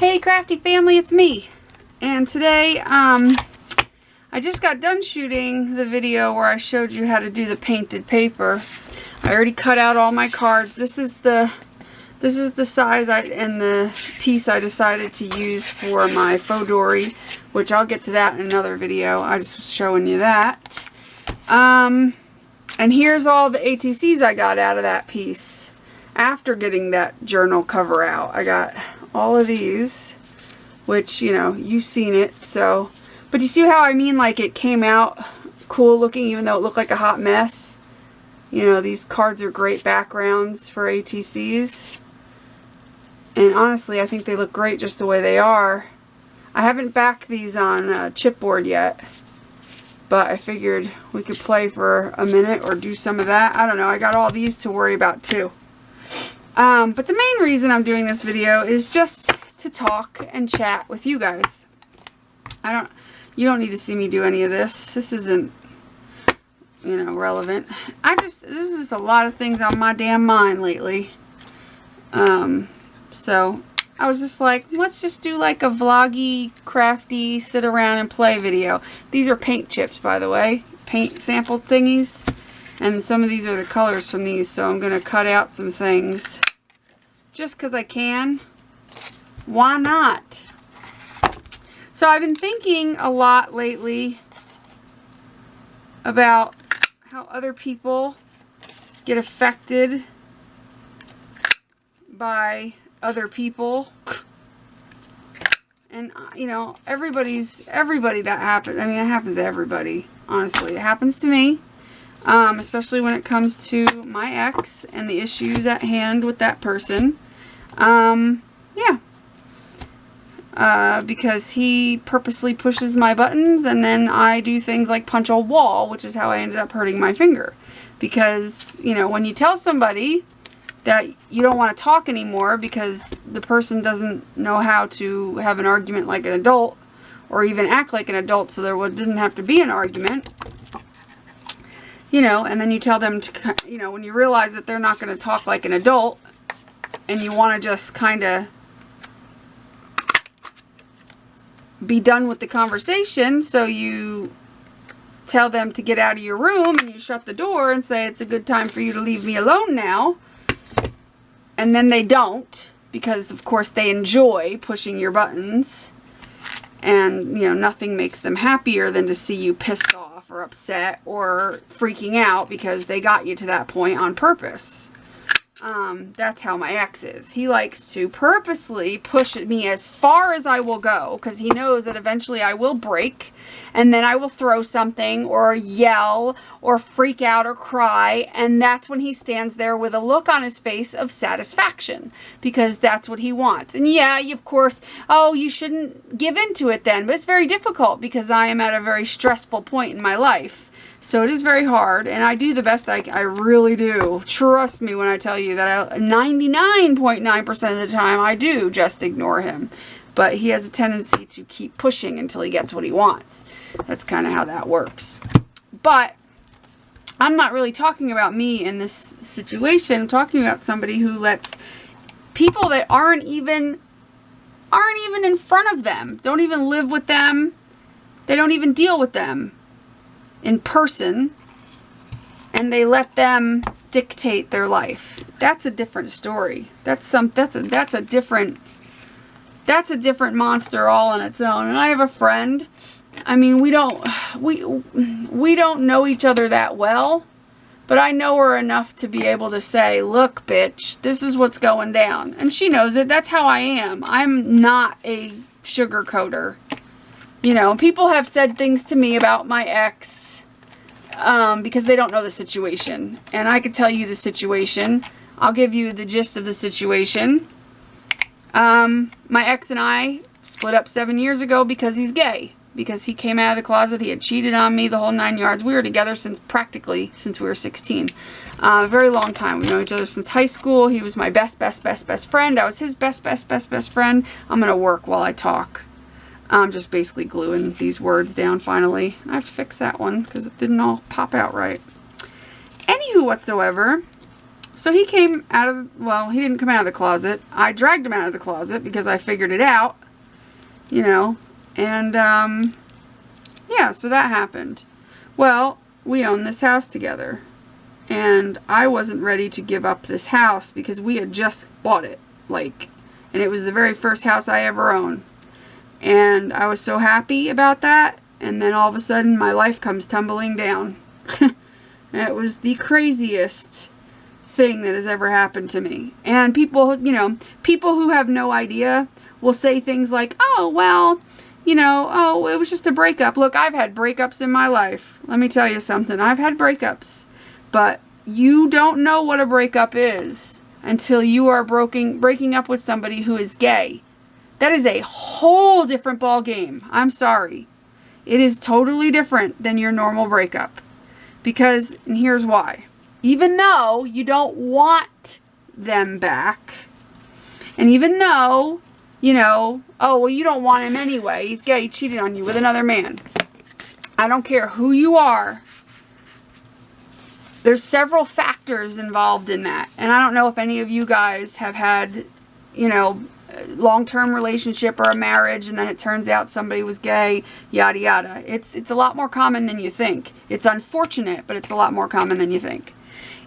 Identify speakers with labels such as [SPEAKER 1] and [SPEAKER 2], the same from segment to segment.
[SPEAKER 1] Hey crafty family, it's me. And today I just got done shooting the video where I showed you how to do the painted paper. I already cut out all my cards. This is the size and the piece I decided to use for my faux dory, which I'll get to that in another video. I just was showing you that. And here's all the ATCs I got out of that piece after getting that journal cover out. I got all of these, which, you know, you've seen it, so. But you see how I mean, like, it came out cool looking even though it looked like a hot mess? You know, these cards are great backgrounds for ATCs. And honestly, I think they look great just the way they are. I haven't backed these on chipboard yet, but I figured we could play for a minute or do some of that. I don't know. I got all these to worry about too. But the main reason I'm doing this video is just to talk and chat with you guys. You don't need to see me do any of this. This isn't, you know, relevant. There's just a lot of things on my damn mind lately. So I was just like, let's just do like a vloggy, crafty, sit around and play video. These are paint chips, by the way. Paint sample thingies. And some of these are the colors from these, so I'm going to cut out some things. Just because I can. Why not? So I've been thinking a lot lately about how other people get affected by other people. And, you know, everybody that happens. I mean, it happens to everybody, honestly. It happens to me. Especially when it comes to my ex and the issues at hand with that person. Yeah. Because he purposely pushes my buttons and then I do things like punch a wall, which is how I ended up hurting my finger. Because, you know, when you tell somebody that you don't want to talk anymore because the person doesn't know how to have an argument like an adult or even act like an adult, so there didn't have to be an argument. You know, and then you tell them to, you know, when you realize that they're not going to talk like an adult and you want to just kind of be done with the conversation, so you tell them to get out of your room and you shut the door and say it's a good time for you to leave me alone now. And then they don't, because of course they enjoy pushing your buttons. And, you know, nothing makes them happier than to see you pissed off or upset or freaking out because they got you to that point on purpose. That's how my ex is. He likes to purposely push me as far as I will go because he knows that eventually I will break and then I will throw something or yell or freak out or cry, and that's when he stands there with a look on his face of satisfaction because that's what he wants. And yeah, of course, oh, you shouldn't give into it then, but it's very difficult because I am at a very stressful point in my life. So it is very hard, and I do the best I really do. Trust me when I tell you that 99.9% of the time I do just ignore him. But he has a tendency to keep pushing until he gets what he wants. That's kind of how that works. But I'm not really talking about me in this situation. I'm talking about somebody who lets people that aren't even in front of them, don't even live with them, they don't even deal with them in person, and they let them dictate their life. That's a different story. That's a different monster all on its own. And I have a friend. I mean, we don't know each other that well, but I know her enough to be able to say, look, bitch, this is what's going down. And she knows it. That's how I am. I'm not a sugarcoater. You know, people have said things to me about my ex because they don't know the situation. And I could tell you the situation. I'll give you the gist of the situation. My ex and I split up 7 years ago because he's gay. Because he came out of the closet. He had cheated on me, the whole 9 yards. We were together practically since we were 16. A very long time. We've known each other since high school. He was my best friend. I was his best friend. I'm going to work while I talk. I'm just basically gluing these words down finally. I have to fix that one because it didn't all pop out right. Anywho whatsoever, So he came out of, well, he didn't come out of the closet. I dragged him out of the closet because I figured it out, you know, and, yeah, so that happened. Well, we own this house together, and I wasn't ready to give up this house because we had just bought it, like, and it was the very first house I ever owned, and I was so happy about that, and then all of a sudden my life comes tumbling down. It was the craziest thing that has ever happened to me. And people, you know, people who have no idea will say things like, oh, well, you know, oh, it was just a breakup. Look, I've had breakups in my life. Let me tell you something. I've had breakups. But you don't know what a breakup is until you are breaking up with somebody who is gay. That is a whole different ball game. I'm sorry. It is totally different than your normal breakup. Because, and here's why. Even though you don't want them back, and even though, you know, oh, well, you don't want him anyway. He's gay. He cheated on you with another man. I don't care who you are. There's several factors involved in that. And I don't know if any of you guys have had, you know, long-term relationship or a marriage, and then it turns out somebody was gay, yada yada. It's a lot more common than you think. It's unfortunate, but it's a lot more common than you think.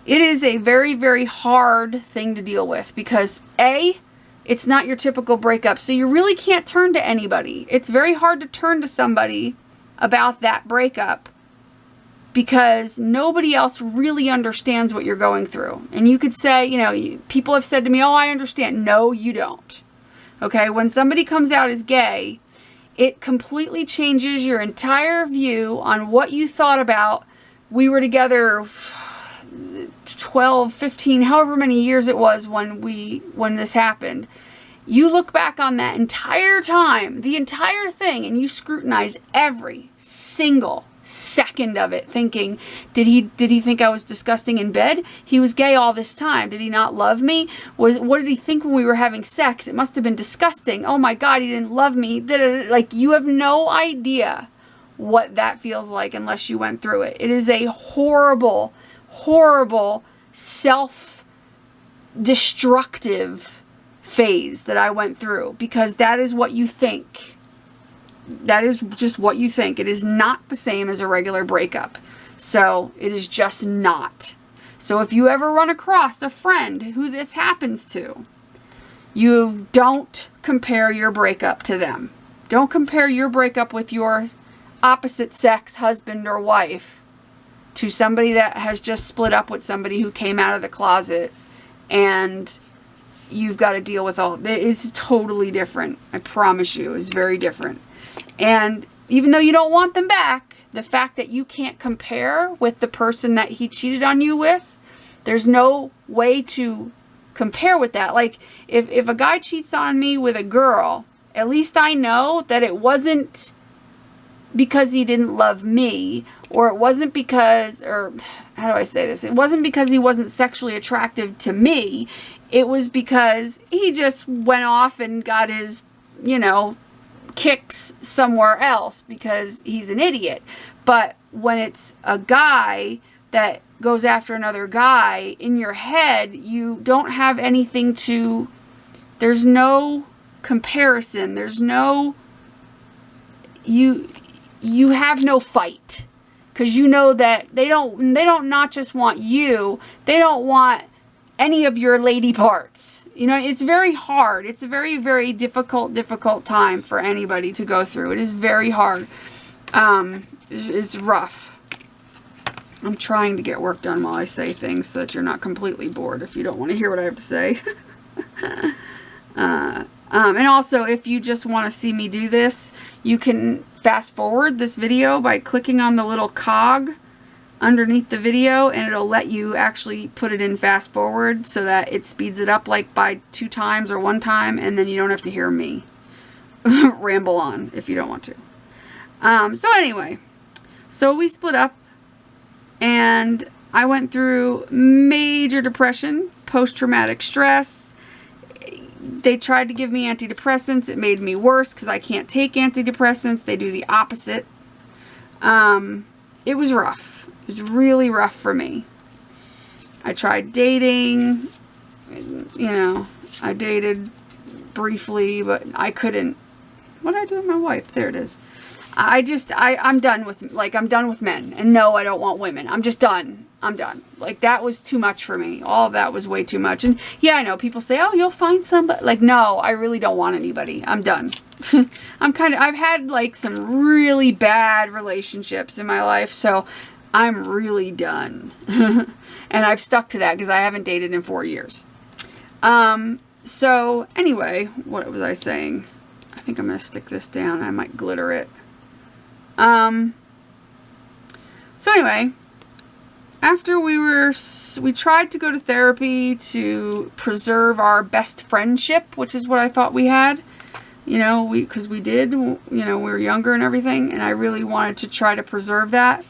[SPEAKER 1] It is a very, very hard thing to deal with because A, it's not your typical breakup, so you really can't turn to anybody. It's very hard to turn to somebody about that breakup because nobody else really understands what you're going through. And you could say, you know, people have said to me, oh, I understand. No, you don't. Okay, when somebody comes out as gay, it completely changes your entire view on what you thought about. We were together 12, 15, however many years it was when this happened. You look back on that entire time, the entire thing, and you scrutinize every single second of it, thinking, did he think I was disgusting in bed? He was gay all this time. Did he not love me? What did he think when we were having sex? It must have been disgusting. Oh my God, he didn't love me. Like, you have no idea what that feels like unless you went through it. It is a horrible, horrible, self-destructive phase that I went through because that is what you think. That is just what you think. It is not the same as a regular breakup. So it is just not. So if you ever run across a friend who this happens to, you don't compare your breakup to them. Don't compare your breakup with your opposite sex husband or wife to somebody that has just split up with somebody who came out of the closet and you've got to deal with all. It's totally different. I promise you, it's very different. And even though you don't want them back, the fact that you can't compare with the person that he cheated on you with, there's no way to compare with that. Like, if a guy cheats on me with a girl, at least I know that it wasn't because he didn't love me, or it wasn't because, or how do I say this? It wasn't because he wasn't sexually attractive to me. It was because he just went off and got his, you know, kicks somewhere else because he's an idiot. But when it's a guy that goes after another guy, in your head, you don't have anything to, there's no comparison. There's no, you have no fight. Because you know that they don't not just want you, they don't want any of your lady parts. You know, it's very hard. It's a very, very difficult time for anybody to go through. It is very hard. It's rough. I'm trying to get work done while I say things so that you're not completely bored if you don't want to hear what I have to say. And also, if you just want to see me do this, you can fast forward this video by clicking on the little cog underneath the video, and it'll let you actually put it in fast forward so that it speeds it up like by 2 times or 1 time, and then you don't have to hear me ramble on if you don't want to. So anyway, so we split up, and I went through major depression, post-traumatic stress. They tried to give me antidepressants. It made me worse because I can't take antidepressants. They do the opposite. It was rough. It was really rough for me. I tried dating, you know, I dated briefly, but I couldn't. What did I do with my wife? There it is. I'm done with, like, I'm done with men. And no, I don't want women. I'm just done. I'm done. Like, that was too much for me. All of that was way too much. And yeah, I know people say, oh, you'll find somebody. Like, no, I really don't want anybody. I'm done. I've had like some really bad relationships in my life. So I'm really done. And I've stuck to that because I haven't dated in 4 years. So anyway, what was I saying? I think I'm going to stick this down. I might glitter it. So anyway, after we tried to go to therapy to preserve our best friendship, which is what I thought we had, you know, because we did, you know, we were younger and everything, and I really wanted to try to preserve that.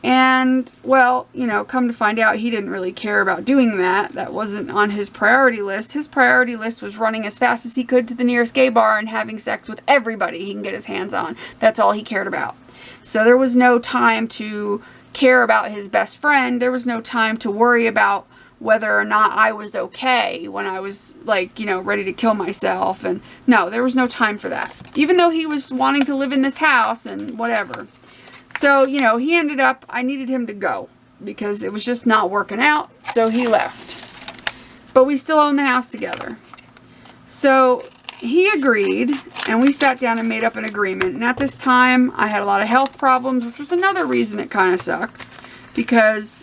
[SPEAKER 1] And, well, you know, come to find out, he didn't really care about doing that. That wasn't on his priority list. His priority list was running as fast as he could to the nearest gay bar and having sex with everybody he can get his hands on. That's all he cared about. So there was no time to care about his best friend. There was no time to worry about whether or not I was okay when I was, like, you know, ready to kill myself. And no, there was no time for that. Even though he was wanting to live in this house and whatever. So, you know, he ended up, I needed him to go because it was just not working out. So he left. But we still own the house together. So he agreed, and we sat down and made up an agreement. And at this time, I had a lot of health problems, which was another reason it kind of sucked. Because,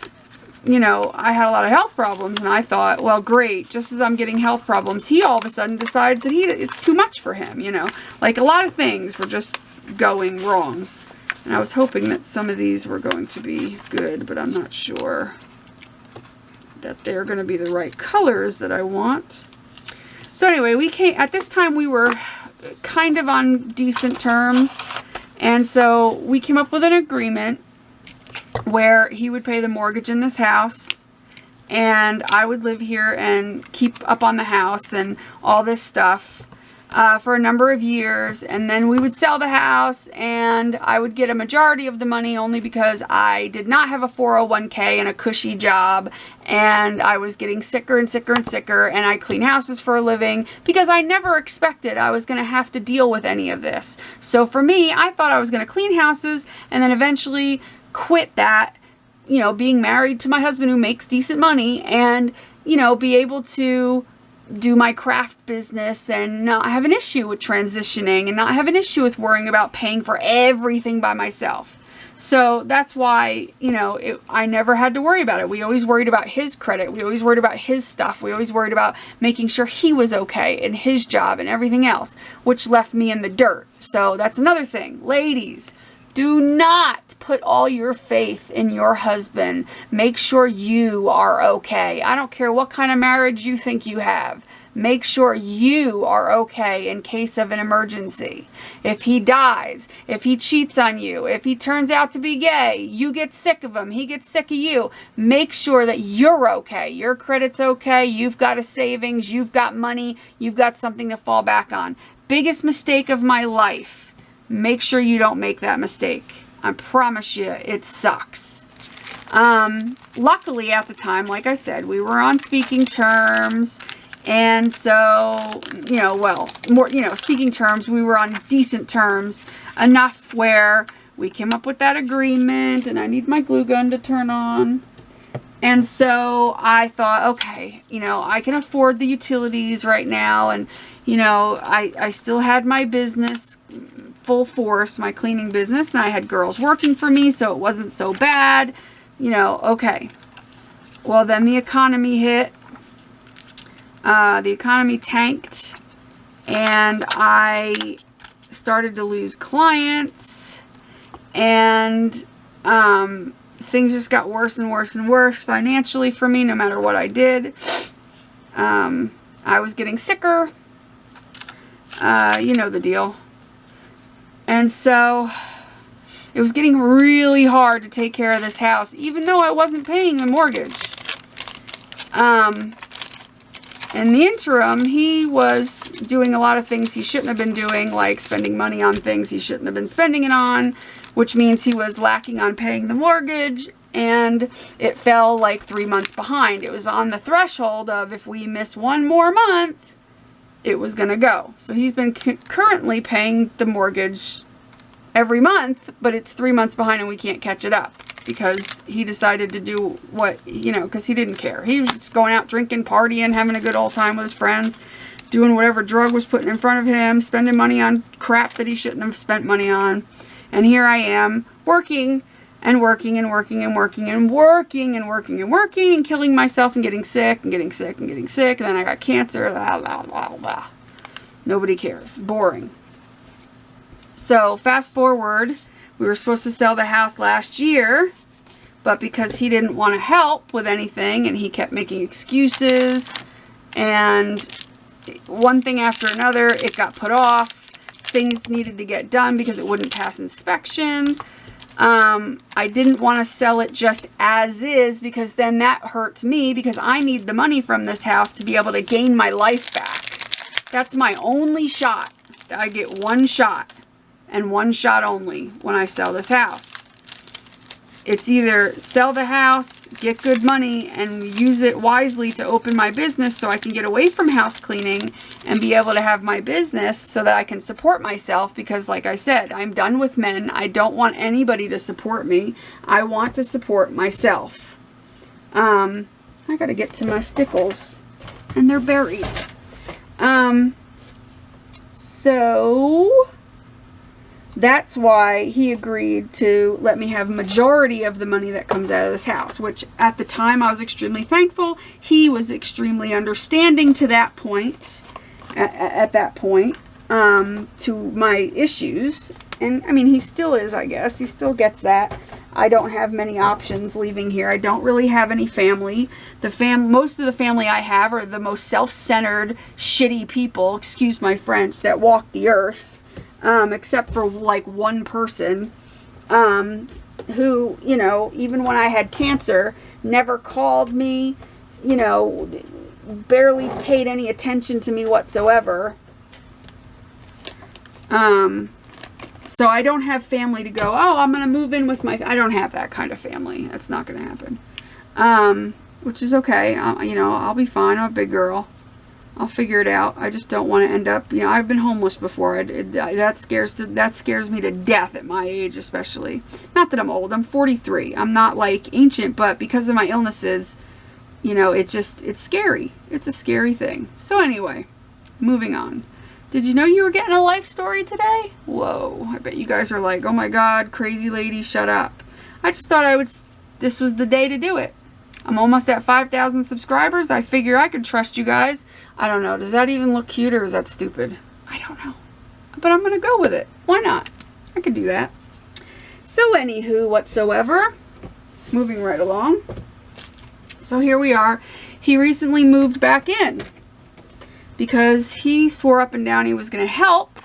[SPEAKER 1] you know, I had a lot of health problems, and I thought, well, great, just as I'm getting health problems, he all of a sudden decides that it's too much for him, you know. Like, a lot of things were just going wrong. And I was hoping that some of these were going to be good, but I'm not sure that they're going to be the right colors that I want. So anyway, at this time we were kind of on decent terms. And so we came up with an agreement where he would pay the mortgage in this house, and I would live here and keep up on the house and all this stuff for a number of years. And then we would sell the house, and I would get a majority of the money only because I did not have a 401k and a cushy job, and I was getting sicker and sicker and sicker, and I clean houses for a living because I never expected I was going to have to deal with any of this. So for me, I thought I was going to clean houses and then eventually quit that, you know, being married to my husband who makes decent money, and, you know, be able to do my craft business and not have an issue with transitioning and not have an issue with worrying about paying for everything by myself. So that's why, you know, I never had to worry about it. We always worried about his credit. We always worried about his stuff. We always worried about making sure he was okay and his job and everything else, which left me in the dirt. So that's another thing. Ladies, do not put all your faith in your husband. Make sure you are okay. I don't care what kind of marriage you think you have. Make sure you are okay in case of an emergency. If he dies, if he cheats on you, if he turns out to be gay, you get sick of him, he gets sick of you, make sure that you're okay. Your credit's okay. You've got a savings. You've got money. You've got something to fall back on. Biggest mistake of my life. Make sure you don't make that mistake. I promise you, it sucks. Luckily, at the time, like I said, we were on speaking terms. And so, you know, well, more, you know, speaking terms, we were on decent terms enough where we came up with that agreement. And I need my glue gun to turn on. And so I thought, okay, you know, I can afford the utilities right now. And, you know, I still had my business full force, my cleaning business, and I had girls working for me, so it wasn't so bad, you know. Okay, well, then the economy hit. The economy tanked, and I started to lose clients, and things just got worse and worse and worse financially for me, no matter what I did. I was getting sicker. You know the deal. And so it was getting really hard to take care of this house, even though I wasn't paying the mortgage. In the interim, he was doing a lot of things he shouldn't have been doing, like spending money on things he shouldn't have been spending it on, which means he was lacking on paying the mortgage, and it fell like 3 months behind. It was on the threshold of if we miss one more month, it was going to go. So he's been currently paying the mortgage every month, but it's 3 months behind and we can't catch it up because he decided to do what, you know, because he didn't care. He was just going out drinking, partying, having a good old time with his friends, doing whatever drug was put in front of him, spending money on crap that he shouldn't have spent money on. And here I am working and working and working and working and working and working and working and killing myself and getting sick and getting sick and getting sick. And then I got cancer. Blah, blah, blah, blah. Nobody cares. Boring. So fast forward, we were supposed to sell the house last year, but because he didn't want to help with anything and he kept making excuses and one thing after another, it got put off. Things needed to get done because it wouldn't pass inspection. I didn't want to sell it just as is because then that hurts me because I need the money from this house to be able to gain my life back. That's my only shot. I get one shot and one shot only when I sell this house. It's either sell the house, get good money, and use it wisely to open my business so I can get away from house cleaning and be able to have my business so that I can support myself because, like I said, I'm done with men. I don't want anybody to support me. I want to support myself. I got to get to my stickles, and they're buried. So that's why he agreed to let me have majority of the money that comes out of this house, which at the time I was extremely thankful. He was extremely understanding to that point, at that point, to my issues. And I mean, he still is, I guess. He still gets that. I don't have many options leaving here. I don't really have any family. Most of the family I have are the most self-centered, shitty people, excuse my French, that walk the earth. Except for like one person who, you know, even when I had cancer, never called me, you know, barely paid any attention to me whatsoever. So I don't have family to go, oh, I'm going to move in with my, I don't have that kind of family. That's not going to happen. Which is okay. You know, I'll be fine. I'm a big girl. I'll figure it out. I just don't want to end up, you know, I've been homeless before. That scares me to death at my age, especially. Not that I'm old. I'm 43. I'm not like ancient, but because of my illnesses, you know, it's scary. It's a scary thing. So anyway, moving on. Did you know you were getting a life story today? Whoa. I bet you guys are like, oh my God, crazy lady, shut up. I just thought this was the day to do it. I'm almost at 5,000 subscribers. I figure I could trust you guys. I don't know. Does that even look cute or is that stupid? I don't know. But I'm going to go with it. Why not? I could do that. So anywho, whatsoever. Moving right along. So here we are. He recently moved back in. Because he swore up and down he was going to help.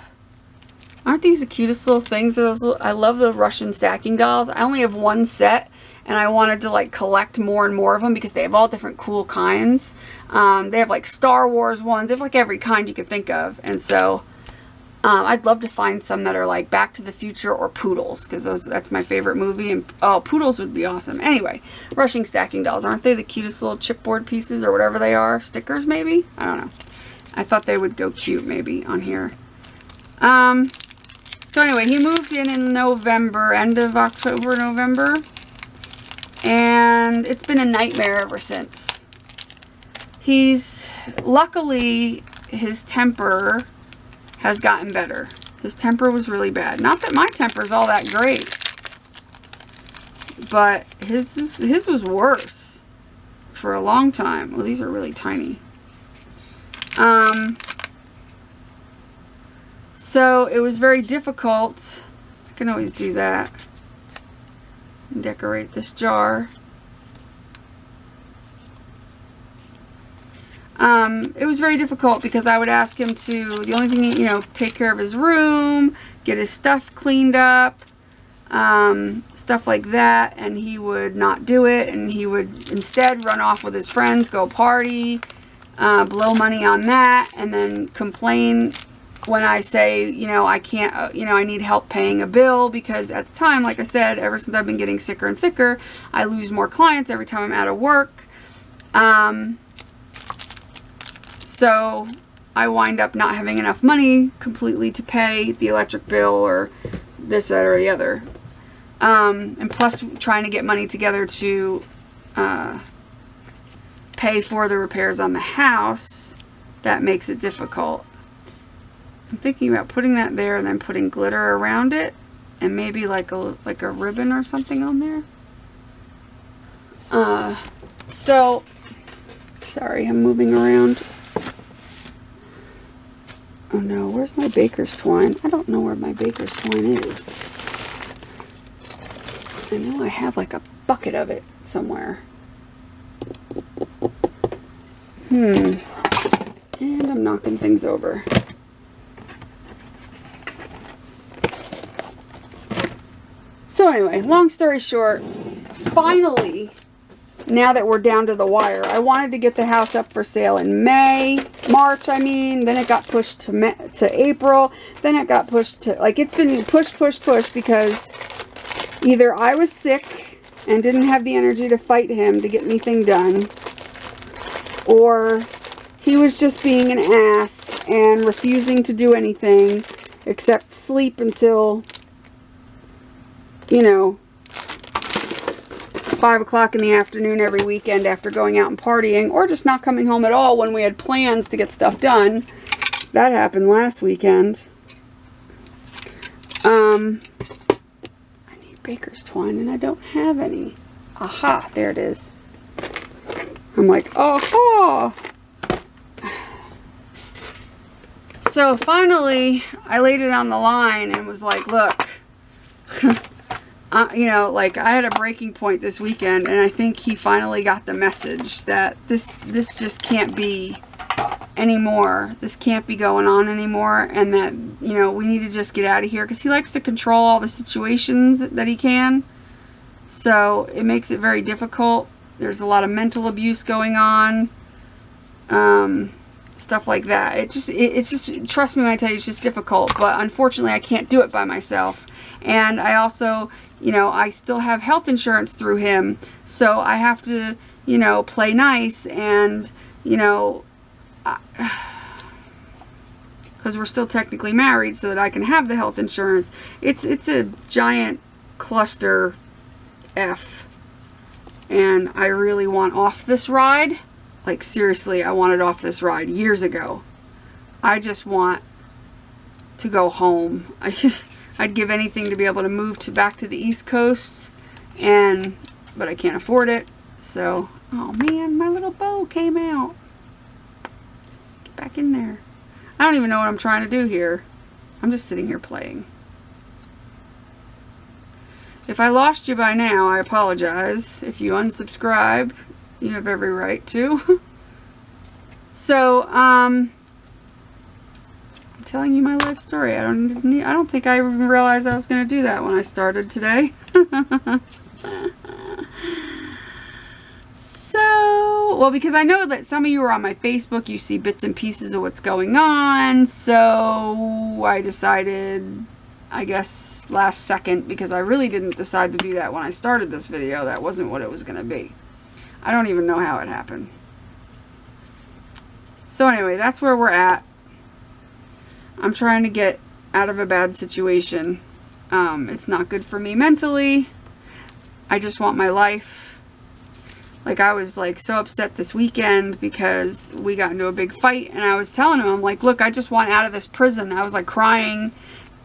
[SPEAKER 1] Aren't these the cutest little things? I love the Russian stacking dolls. I only have one set. And I wanted to like collect more and more of them because they have all different cool kinds. They have like Star Wars ones. They have like every kind you could think of. And so I'd love to find some that are like Back to the Future or Poodles. Because that's my favorite movie. And oh, Poodles would be awesome. Anyway, Russian stacking dolls. Aren't they the cutest little chipboard pieces or whatever they are? Stickers maybe? I don't know. I thought they would go cute maybe on here. So anyway, he moved in November. End of October, November. And it's been a nightmare ever since. Luckily, his temper has gotten better. His temper was really bad. Not that my temper's all that great. But his was worse for a long time. Well, these are really tiny. So it was very difficult. I can always do that. Decorate this jar. It was very difficult because I would ask him to, the only thing, you know, take care of his room, get his stuff cleaned up, stuff like that, and he would not do it, and he would instead run off with his friends, go party, blow money on that, and then complain when I say, you know, I can't, you know, I need help paying a bill, because at the time, like I said, ever since I've been getting sicker and sicker, I lose more clients every time I'm out of work. So I wind up not having enough money completely to pay the electric bill or this, that, or the other. And plus trying to get money together to pay for the repairs on the house, that makes it difficult. I'm thinking about putting that there and then putting glitter around it, and maybe like a ribbon or something on there. So sorry, I'm moving around. Oh no, where's my baker's twine? I don't know where my baker's twine is. I know I have like a bucket of it somewhere. And I'm knocking things over. So anyway, long story short, finally, now that we're down to the wire, I wanted to get the house up for sale in March, I mean, then it got pushed to April, then it got pushed to, like, it's been pushed because either I was sick and didn't have the energy to fight him to get anything done, or he was just being an ass and refusing to do anything except sleep until, you know, 5 o'clock in the afternoon every weekend after going out and partying, or just not coming home at all when we had plans to get stuff done. That happened last weekend. I need baker's twine and I don't have any. Aha, there it is. I'm like, oh. So finally, I laid it on the line and was like, look, you know, like, I had a breaking point this weekend, and I think he finally got the message that this just can't be anymore. This can't be going on anymore, and that, you know, we need to just get out of here, because he likes to control all the situations that he can. So it makes it very difficult. There's a lot of mental abuse going on. Stuff like that. It's just, trust me when I tell you, it's just difficult. But unfortunately, I can't do it by myself. And I also, you know, I still have health insurance through him. So I have to, you know, play nice and, you know, because we're still technically married, so that I can have the health insurance. It's a giant cluster F. And I really want off this ride. Like, seriously, I wanted off this ride years ago. I just want to go home. I'd give anything to be able to move back to the East Coast, but I can't afford it. So, oh man, my little bow came out. Get back in there. I don't even know what I'm trying to do here. I'm just sitting here playing. If I lost you by now, I apologize. If you unsubscribe, you have every right to. So, I'm telling you my life story. I don't think I even realized I was going to do that when I started today. So, well, because I know that some of you are on my Facebook, you see bits and pieces of what's going on. So I decided, I guess, last second, because I really didn't decide to do that when I started this video. That wasn't what it was going to be. I don't even know how it happened. So anyway, that's where we're at. I'm trying to get out of a bad situation. It's not good for me mentally. I just want my life. Like, I was like so upset this weekend because we got into a big fight, and I was telling him, I'm like, look, I just want out of this prison. I was like crying,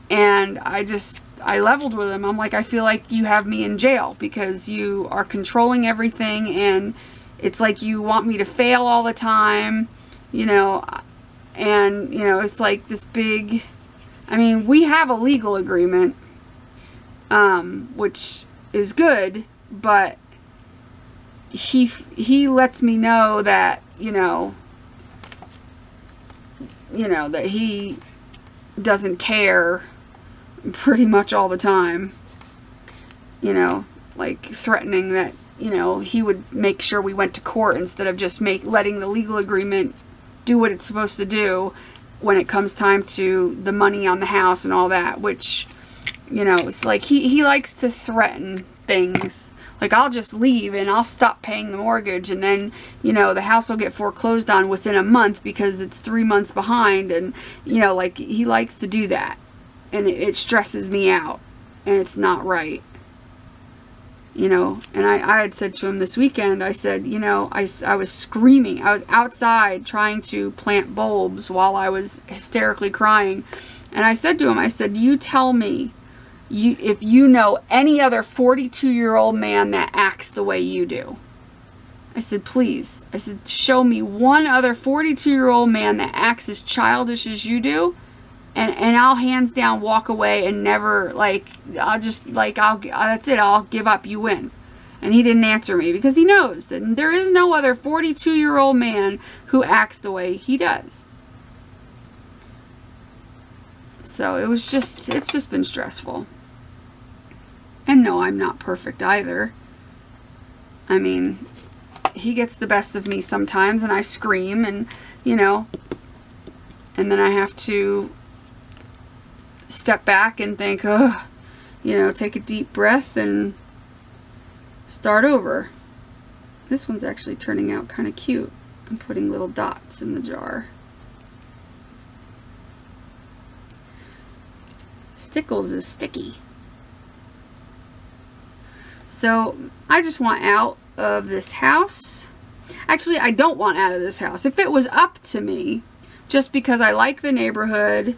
[SPEAKER 1] and I leveled with him. I'm like, I feel like you have me in jail because you are controlling everything, and it's like you want me to fail all the time, you know. And, you know, it's like this big, I mean, we have a legal agreement, which is good, but he lets me know that, you know, that he doesn't care pretty much all the time, you know, like threatening that, you know, he would make sure we went to court instead of just letting the legal agreement do what it's supposed to do, when it comes time to the money on the house and all that, which, you know, it's like he likes to threaten things. Like, I'll just leave and I'll stop paying the mortgage, and then, you know, the house will get foreclosed on within a month because it's 3 months behind. And, you know, like, he likes to do that. And it stresses me out. And it's not right. You know, and I had said to him this weekend, I said, you know, I was screaming. I was outside trying to plant bulbs while I was hysterically crying. And I said to him, I said, you tell me if you know any other 42-year-old man that acts the way you do. I said, please. I said, show me one other 42-year-old man that acts as childish as you do, and I'll hands down walk away and never, like, I'll just, like, that's it, I'll give up, you win. And he didn't answer me because he knows that there is no other 42-year-old man who acts the way he does. So it's just been stressful. And no, I'm not perfect either. I mean, he gets the best of me sometimes, and I scream, and, you know, and then I have to step back and think, oh, you know, take a deep breath and start over. This one's actually turning out kind of cute. I'm putting little dots in the jar. Stickles is sticky. So I just want out of this house. Actually, I don't want out of this house. If it was up to me, just because I like the neighborhood,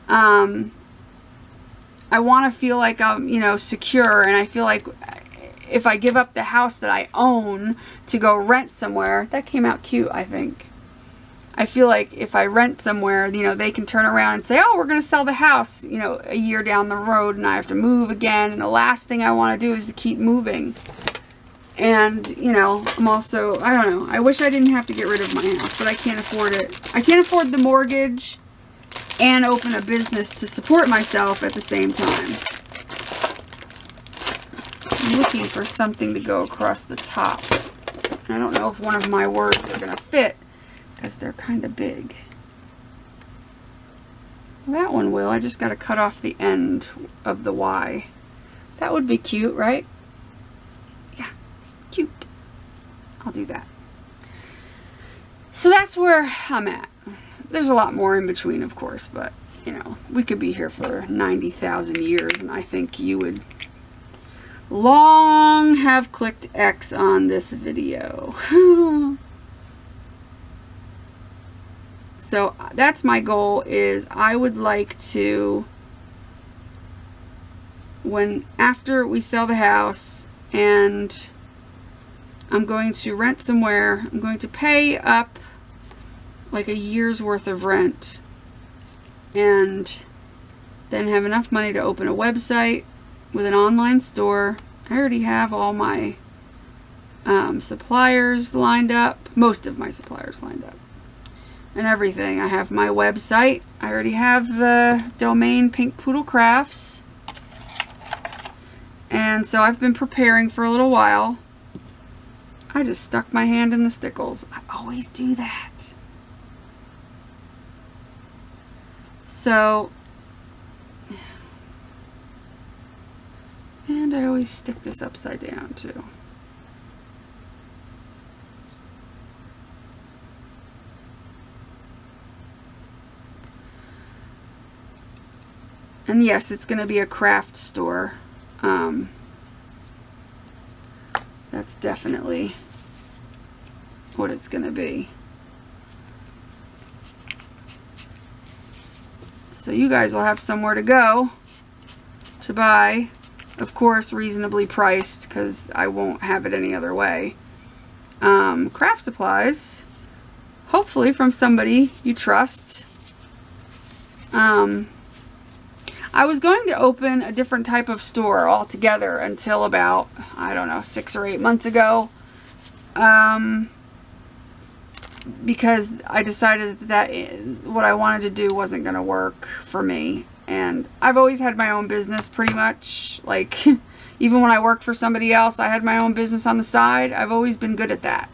[SPEAKER 1] I want to feel like I'm, you know, secure, and I feel like if I give up the house that I own to go rent somewhere, that came out cute, I think. I feel like if I rent somewhere, you know, they can turn around and say, oh, we're going to sell the house, you know, a year down the road, and I have to move again. And the last thing I want to do is to keep moving. And, you know, I'm also, I don't know, I wish I didn't have to get rid of my house, but I can't afford it. I can't afford the mortgage and open a business to support myself at the same time. I'm looking for something to go across the top. I don't know if one of my words are going to fit, because they're kind of big. Well, that one will. I just got to cut off the end of the Y. That would be cute, right? Yeah, cute. I'll do that. So that's where I'm at. There's a lot more in between, of course, but, you know, we could be here for 90,000 years, and I think you would long have clicked X on this video. So that's my goal, is I would like to, after we sell the house and I'm going to rent somewhere, I'm going to pay up like a year's worth of rent, and then have enough money to open a website with an online store. I already have all my suppliers lined up, most of my suppliers lined up, and everything. I have my website. I already have the domain Pink Poodle Crafts. And so I've been preparing for a little while. I just stuck my hand in the stickles. I always do that. So, and I always stick this upside down too. And yes, it's going to be a craft store. That's definitely what it's going to be. So you guys will have somewhere to go to buy, of course, reasonably priced, because I won't have it any other way. Craft supplies, hopefully from somebody you trust. I was going to open a different type of store altogether until about, I don't know, 6 or 8 months ago. Because I decided that what I wanted to do wasn't going to work for me. And I've always had my own business pretty much. Like, even when I worked for somebody else, I had my own business on the side. I've always been good at that.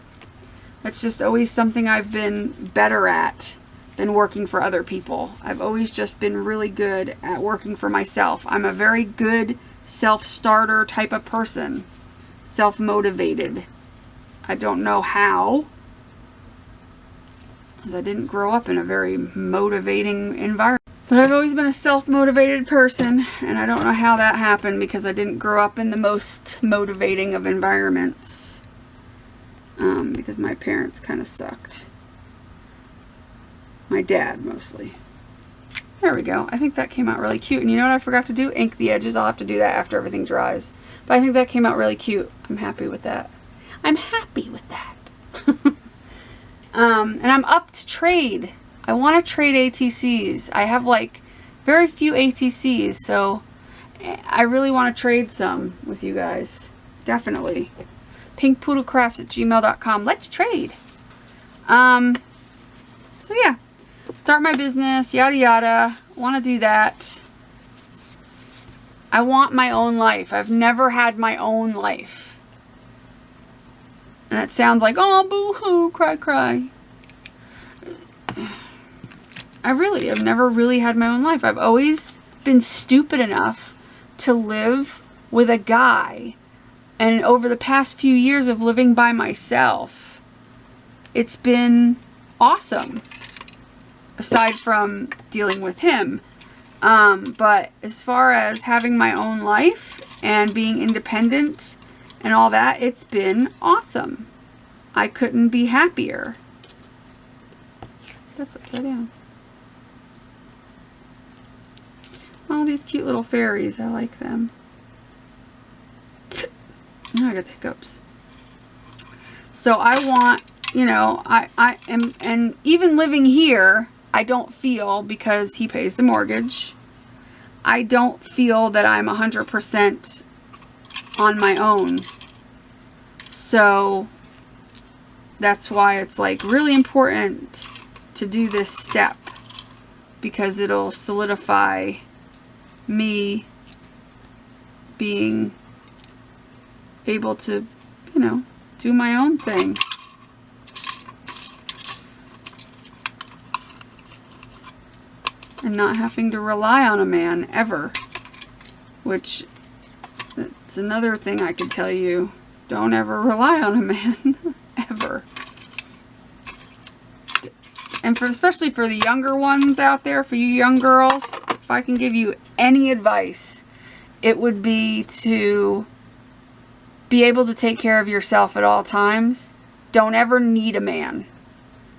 [SPEAKER 1] That's just always something I've been better at than working for other people. I've always just been really good at working for myself. I'm a very good self-starter type of person. Self-motivated. I don't know how, because I didn't grow up in a very motivating environment. But I've always been a self-motivated person, and I don't know how that happened because I didn't grow up in the most motivating of environments. Because my parents kind of sucked. My dad, mostly. There we go. I think that came out really cute. And you know what I forgot to do? Ink the edges. I'll have to do that after everything dries. But I think that came out really cute. I'm happy with that. I'm happy with that. And I'm up to trade. I want to trade ATCs. I have like very few ATCs, so I really want to trade some with you guys. Definitely. pinkpoodlecrafts@gmail.com. Let's trade. So yeah. Start my business, yada yada. Want to do that. I want my own life. I've never had my own life. And that sounds like, oh, boo-hoo, cry, cry. I really have never really had my own life. I've always been stupid enough to live with a guy. And over the past few years of living by myself, it's been awesome. Aside from dealing with him. But as far as having my own life and being independent and all that, it's been awesome. I couldn't be happier. That's upside down. Oh, these cute little fairies. I like them. Now I got the hiccups. So I want, you know, I am, and even living here, I don't feel, because he pays the mortgage, I don't feel that I'm 100% on my own. So that's why it's like really important to do this step, because it'll solidify me being able to, you know, do my own thing. And not having to rely on a man ever. Which, it's another thing I could tell you. Don't ever rely on a man. Ever. And for, especially for the younger ones out there, for you young girls, if I can give you any advice, it would be to be able to take care of yourself at all times. Don't ever need a man.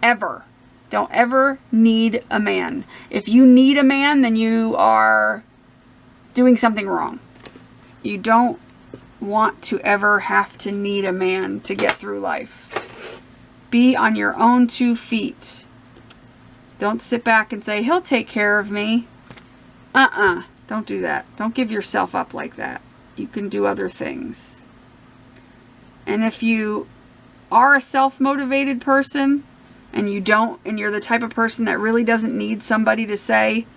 [SPEAKER 1] Ever. Don't ever need a man. If you need a man, then you are doing something wrong. You don't want to ever have to need a man to get through life. Be on your own 2 feet. Don't sit back and say, he'll take care of me. Don't do that. Don't give yourself up like that. You can do other things. And if you are a self-motivated person, and you don't, and you're the type of person that really doesn't need somebody to say,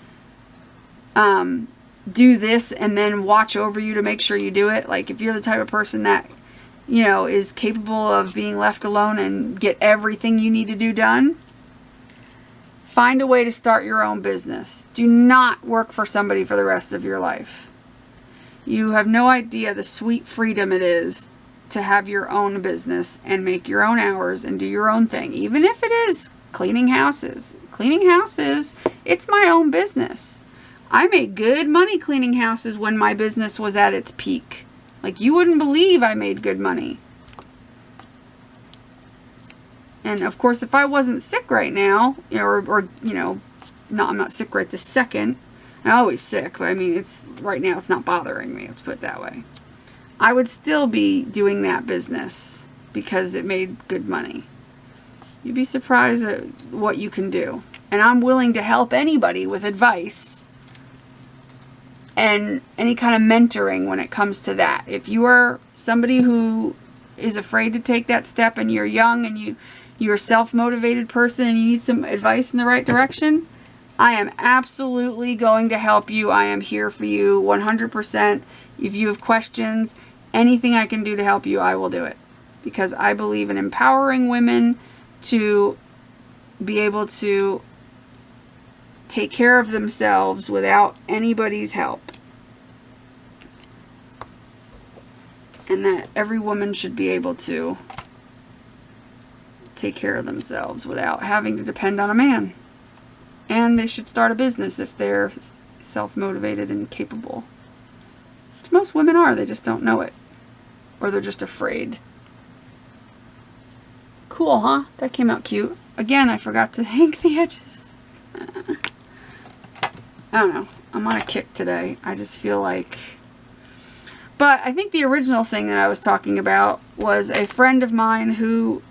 [SPEAKER 1] do this and then watch over you to make sure you do it. Like if you're the type of person that, you know, is capable of being left alone and get everything you need to do done, find a way to start your own business. Do not work for somebody for the rest of your life. You have no idea the sweet freedom it is to have your own business and make your own hours and do your own thing. Even if it is cleaning houses. Cleaning houses, it's my own business. I made good money cleaning houses when my business was at its peak. Like, you wouldn't believe I made good money. And of course, if I wasn't sick right now, you know, or you know, no, I'm not sick right this second. I'm always sick, but I mean, it's right now it's not bothering me. Let's put it that way. I would still be doing that business because it made good money. You'd be surprised at what you can do. And I'm willing to help anybody with advice and any kind of mentoring when it comes to that. If you are somebody who is afraid to take that step and you're young and you're a self-motivated person and you need some advice in the right direction, I am absolutely going to help you. I am here for you 100%. If you have questions, anything I can do to help you, I will do it. Because I believe in empowering women to be able to take care of themselves without anybody's help. And that every woman should be able to take care of themselves without having to depend on a man. And they should start a business if they're self-motivated and capable. Which most women are, they just don't know it. Or they're just afraid. Cool, huh? That came out cute. Again, I forgot to ink the edges. I don't know. I'm on a kick today. I just feel like... But I think the original thing that I was talking about was a friend of mine who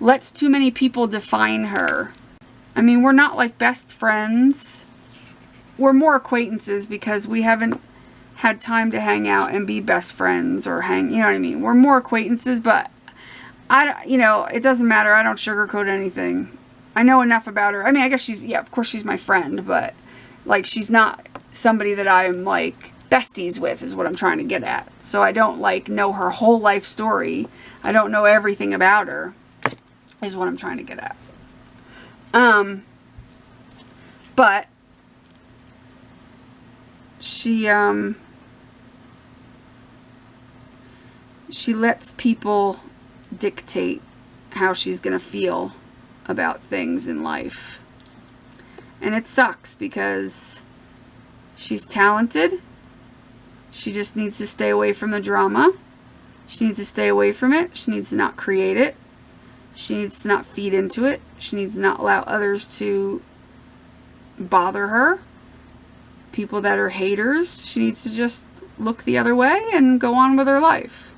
[SPEAKER 1] lets too many people define her. I mean, we're not like best friends. We're more acquaintances because we haven't had time to hang out and be best friends or hang, you know what I mean? We're more acquaintances, but you know, it doesn't matter. I don't sugarcoat anything. I know enough about her. I mean, I guess she's, yeah, of course she's my friend, but like she's not somebody that I'm like besties with is what I'm trying to get at. So I don't like know her whole life story. I don't know everything about her is what I'm trying to get at. But she lets people dictate how she's gonna feel about things in life. And it sucks because she's talented. She just needs to stay away from the drama. She needs to stay away from it. She needs to not create it. She needs to not feed into it. She needs to not allow others to bother her. People that are haters, she needs to just look the other way and go on with her life.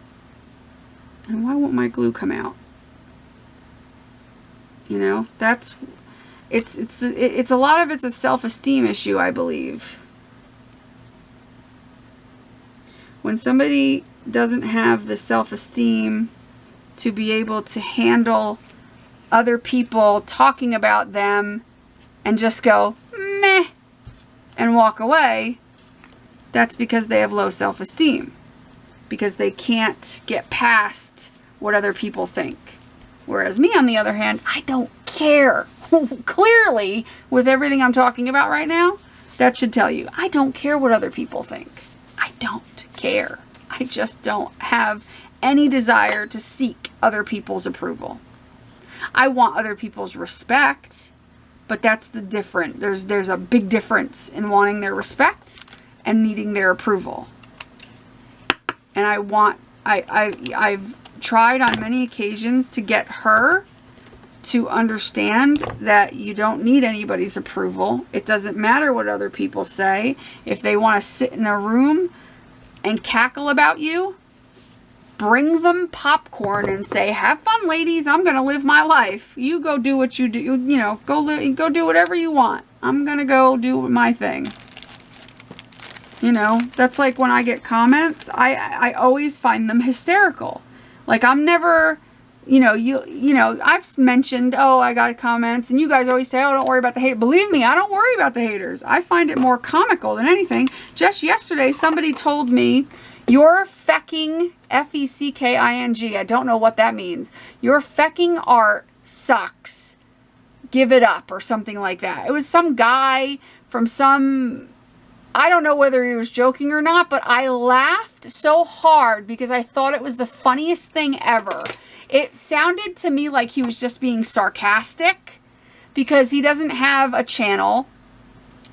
[SPEAKER 1] And why won't my glue come out? You know, that's... It's a lot of it's a self-esteem issue, I believe. When somebody doesn't have the self-esteem to be able to handle other people talking about them and just go, meh, and walk away, that's because they have low self-esteem. Because they can't get past what other people think. Whereas me, on the other hand, I don't care. Clearly, with everything I'm talking about right now, that should tell you, I don't care what other people think. I don't care. I just don't have any desire to seek other people's approval. I want other people's respect, but that's the different. There's a big difference in wanting their respect and needing their approval. And I've tried on many occasions to get her to understand that you don't need anybody's approval. It doesn't matter what other people say. If they want to sit in a room and cackle about you, bring them popcorn and say, have fun, ladies. I'm going to live my life. You go do what you do. You know, go do whatever you want. I'm going to go do my thing. You know, that's like when I get comments, I always find them hysterical. Like, I'm never... You know, I've mentioned, oh, I got comments, and you guys always say, oh, don't worry about the hate. Believe me, I don't worry about the haters. I find it more comical than anything. Just yesterday, somebody told me, your fecking, F-E-C-K-I-N-G, I don't know what that means. Your fecking art sucks. Give it up, or something like that. It was some guy from some... I don't know whether he was joking or not, but I laughed so hard because I thought it was the funniest thing ever. It sounded to me like he was just being sarcastic because he doesn't have a channel,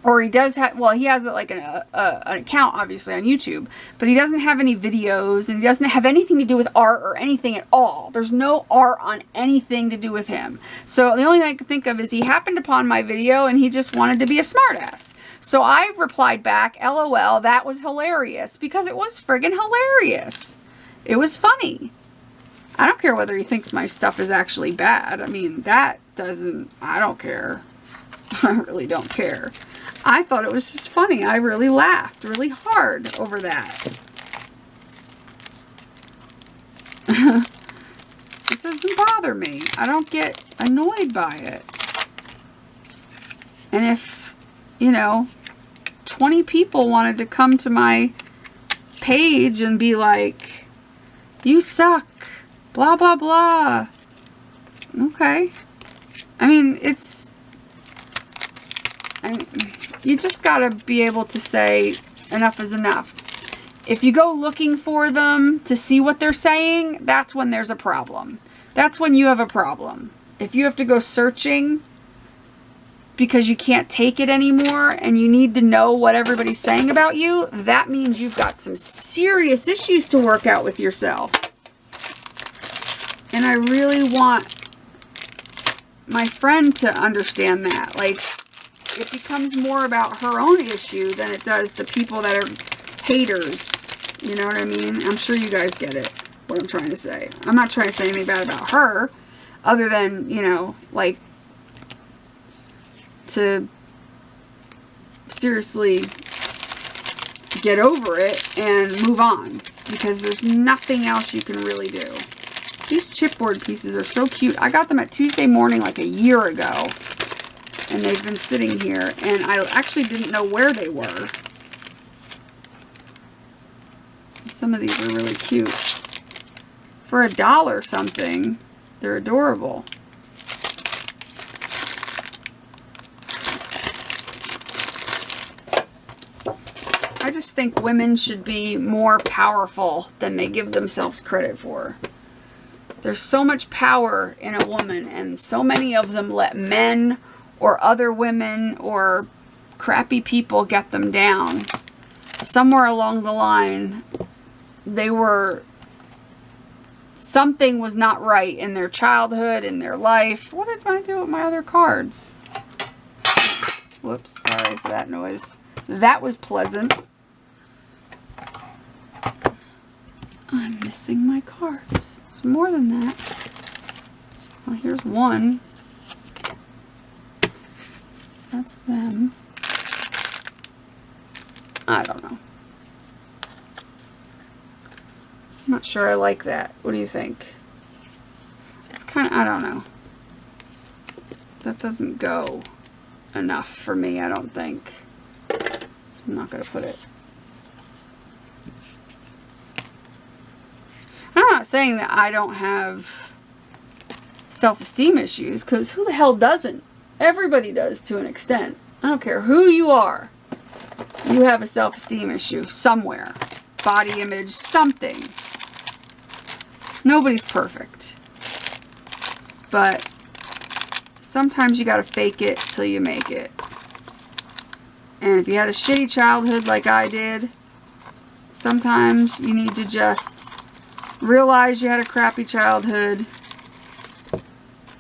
[SPEAKER 1] or he does have, well, he has like an account obviously on YouTube, but he doesn't have any videos, and he doesn't have anything to do with art or anything at all. There's no art on anything to do with him. So the only thing I can think of is he happened upon my video and he just wanted to be a smartass. So I replied back, LOL, that was hilarious, because it was friggin' hilarious. It was funny. I don't care whether he thinks my stuff is actually bad. I mean, that doesn't, I don't care. I really don't care. I thought it was just funny. I really laughed really hard over that. It doesn't bother me. I don't get annoyed by it. And if, you know, 20 people wanted to come to my page and be like, you suck, blah, blah, blah. Okay. I mean, it's you just got to be able to say enough is enough. If you go looking for them to see what they're saying, that's when there's a problem. That's when you have a problem. If you have to go searching because you can't take it anymore and you need to know what everybody's saying about you, that means you've got some serious issues to work out with yourself. And I really want my friend to understand that. Like, it becomes more about her own issue than it does the people that are haters. You know what I mean? I'm sure you guys get it, what I'm trying to say. I'm not trying to say anything bad about her, other than, you know, like, to seriously get over it and move on, because there's nothing else you can really do. These chipboard pieces are so cute. I got them at Tuesday morning like a year ago, and they've been sitting here, and I actually didn't know where they were. Some of these are really cute. For $1 something, they're adorable. I just think women should be more powerful than they give themselves credit for. There's so much power in a woman, and so many of them let men or other women or crappy people get them down. Somewhere along the line, something was not right in their childhood, in their life. What did I do with my other cards? Whoops, sorry for that noise. That was pleasant. I'm missing my cards. There's more than that. Well, here's one. That's them. I don't know. I'm not sure I like that. What do you think? It's kind of, I don't know. That doesn't go enough for me, I don't think. So I'm not going to put it. I'm not saying that I don't have self-esteem issues, because who the hell doesn't? Everybody does to an extent. I don't care who you are. You have a self-esteem issue somewhere. Body image, something. Nobody's perfect. But sometimes you gotta fake it till you make it. And if you had a shitty childhood like I did, sometimes you need to just realize you had a crappy childhood.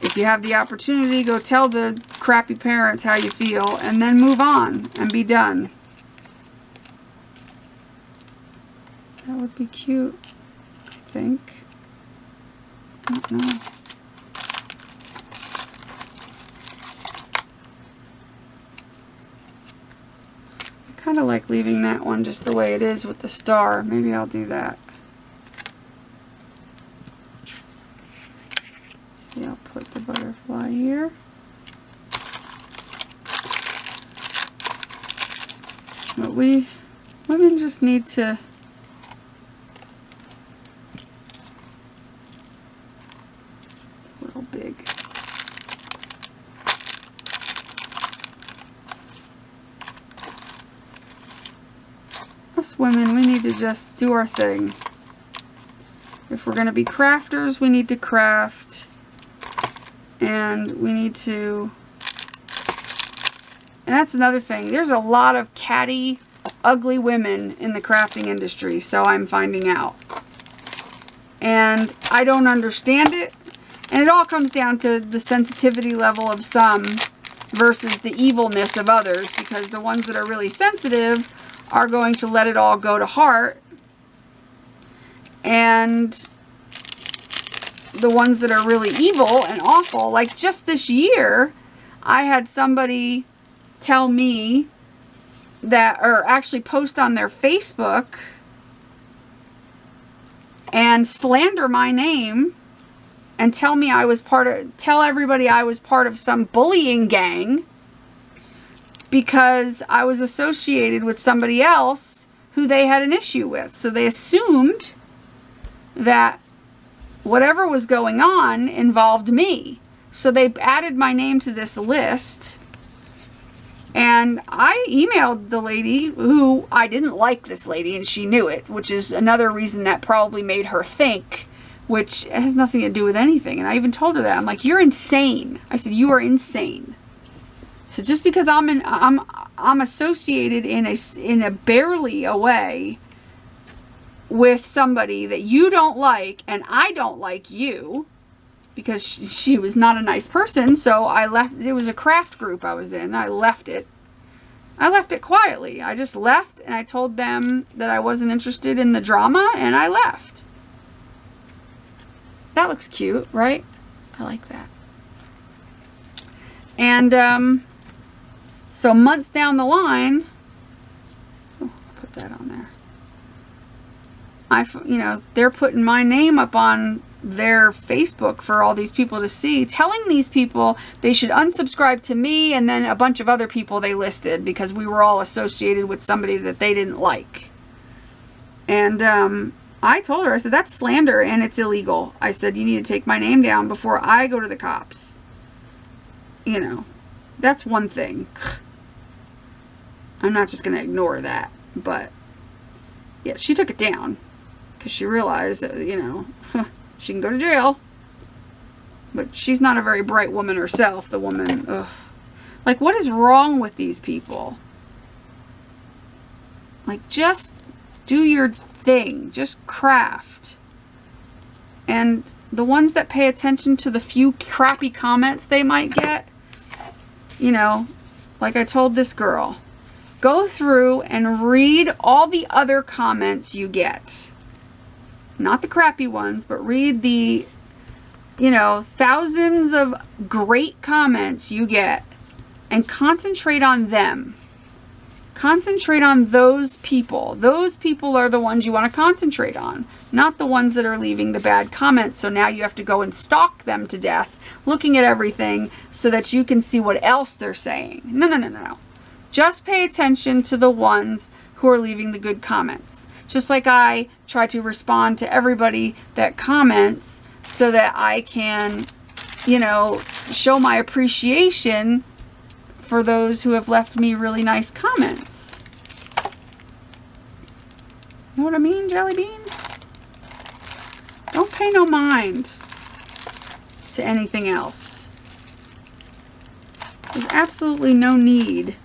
[SPEAKER 1] If you have the opportunity, go tell the crappy parents how you feel, and then move on and be done. That would be cute, I think. I don't know. I kind of like leaving that one just the way it is with the star. Maybe I'll do that. Yeah, I'll put the butterfly here. But women just need to big. Us women, we need to just do our thing. If we're going to be crafters, we need to craft. And we need to... And that's another thing. There's a lot of catty, ugly women in the crafting industry, so I'm finding out. And I don't understand it. And it all comes down to the sensitivity level of some versus the evilness of others, because the ones that are really sensitive are going to let it all go to heart. And the ones that are really evil and awful, like just this year, I had somebody tell me that, or actually post on their Facebook and slander my name and tell me I was tell everybody I was part of some bullying gang because I was associated with somebody else who they had an issue with. So they assumed that whatever was going on involved me. So they added my name to this list And I emailed the lady, who I didn't like this lady, and she knew it, which is another reason that probably made her think, which has nothing to do with anything. And I even told her that. I'm like, you're insane. I said, you are insane. So just because I'm associated in a barely a way with somebody that you don't like, and I don't like you, because she was not a nice person, so I left. It was a craft group I was in. I left it. I left it quietly. I just left, and I told them that I wasn't interested in the drama, and I left. That looks cute, right? I like that. And so months down the line, oh, I'll put that on there. You know, they're putting my name up on their Facebook for all these people to see, telling these people they should unsubscribe to me and then a bunch of other people they listed because we were all associated with somebody that they didn't like. And I told her, I said, that's slander and it's illegal. I said, you need to take my name down before I go to the cops. You know, that's one thing. I'm not just going to ignore that. But yeah, she took it down because she realized that, you know, she can go to jail. But she's not a very bright woman herself, the woman. Ugh. Like, what is wrong with these people? Like, just do your thing. Just craft. And the ones that pay attention to the few crappy comments they might get, you know, like I told this girl, go through and read all the other comments you get. Not the crappy ones, but read the, you know, thousands of great comments you get and concentrate on them. Concentrate on those people. Those people are the ones you want to concentrate on, not the ones that are leaving the bad comments. So now you have to go and stalk them to death, looking at everything so that you can see what else they're saying. No, no, no, no, no. Just pay attention to the ones who are leaving the good comments. Just like I try to respond to everybody that comments so that I can, you know, show my appreciation for those who have left me really nice comments. You know what I mean, Jelly Bean? Don't pay no mind to anything else. There's absolutely no need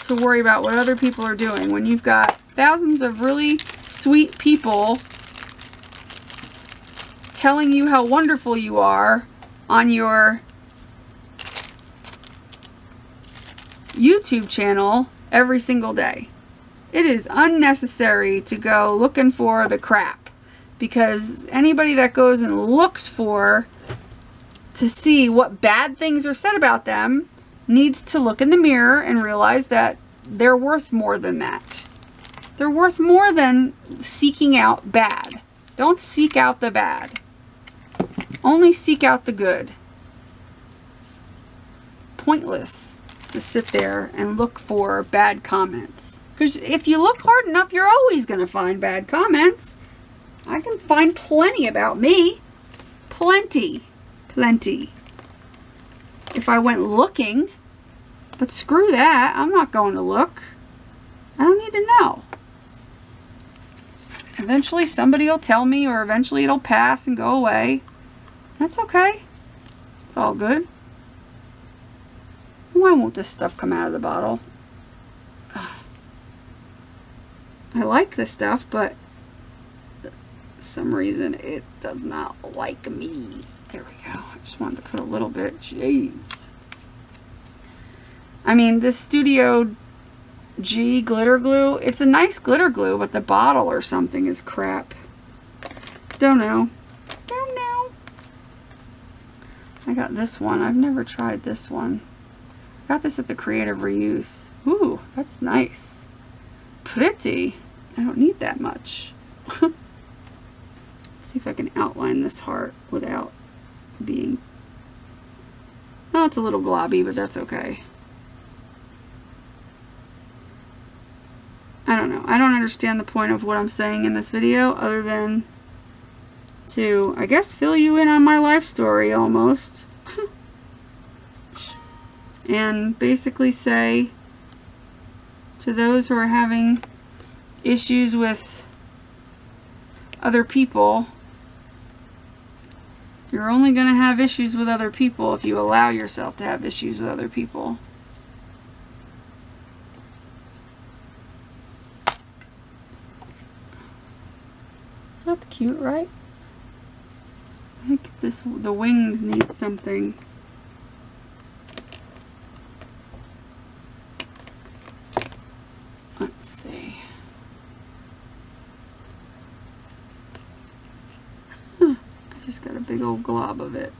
[SPEAKER 1] to worry about what other people are doing when you've got thousands of really sweet people telling you how wonderful you are on your YouTube channel every single day. It is unnecessary to go looking for the crap, because anybody that goes and looks for to see what bad things are said about them needs to look in the mirror and realize that they're worth more than that. They're worth more than seeking out bad. Don't seek out the bad. Only seek out the good. It's pointless to sit there and look for bad comments. Because if you look hard enough, you're always going to find bad comments. I can find plenty about me. Plenty. Plenty. If I went looking. But screw that. I'm not going to look. I don't need to know. Eventually somebody will tell me, or eventually it'll pass and go away. That's okay. It's all good. Why won't this stuff come out of the bottle? Ugh. I like this stuff, but for some reason it does not like me. There we go. I just wanted to put a little bit. Jeez. I mean, this Studio G glitter glue, it's a nice glitter glue, but the bottle or something is crap. Don't know. Don't know. I got this one. I've never tried this one. Got this at the Creative Reuse. Ooh, that's nice. Pretty. I don't need that much. Let's see if I can outline this heart without being... Oh, it's a little globby, but that's okay. I don't know. I don't understand the point of what I'm saying in this video other than to, I guess, fill you in on my life story almost. and basically say to those who are having issues with other people, you're only going to have issues with other people if you allow yourself to have issues with other people. That's cute, right? I think the wings need something. Let's see. I just got a big old glob of it.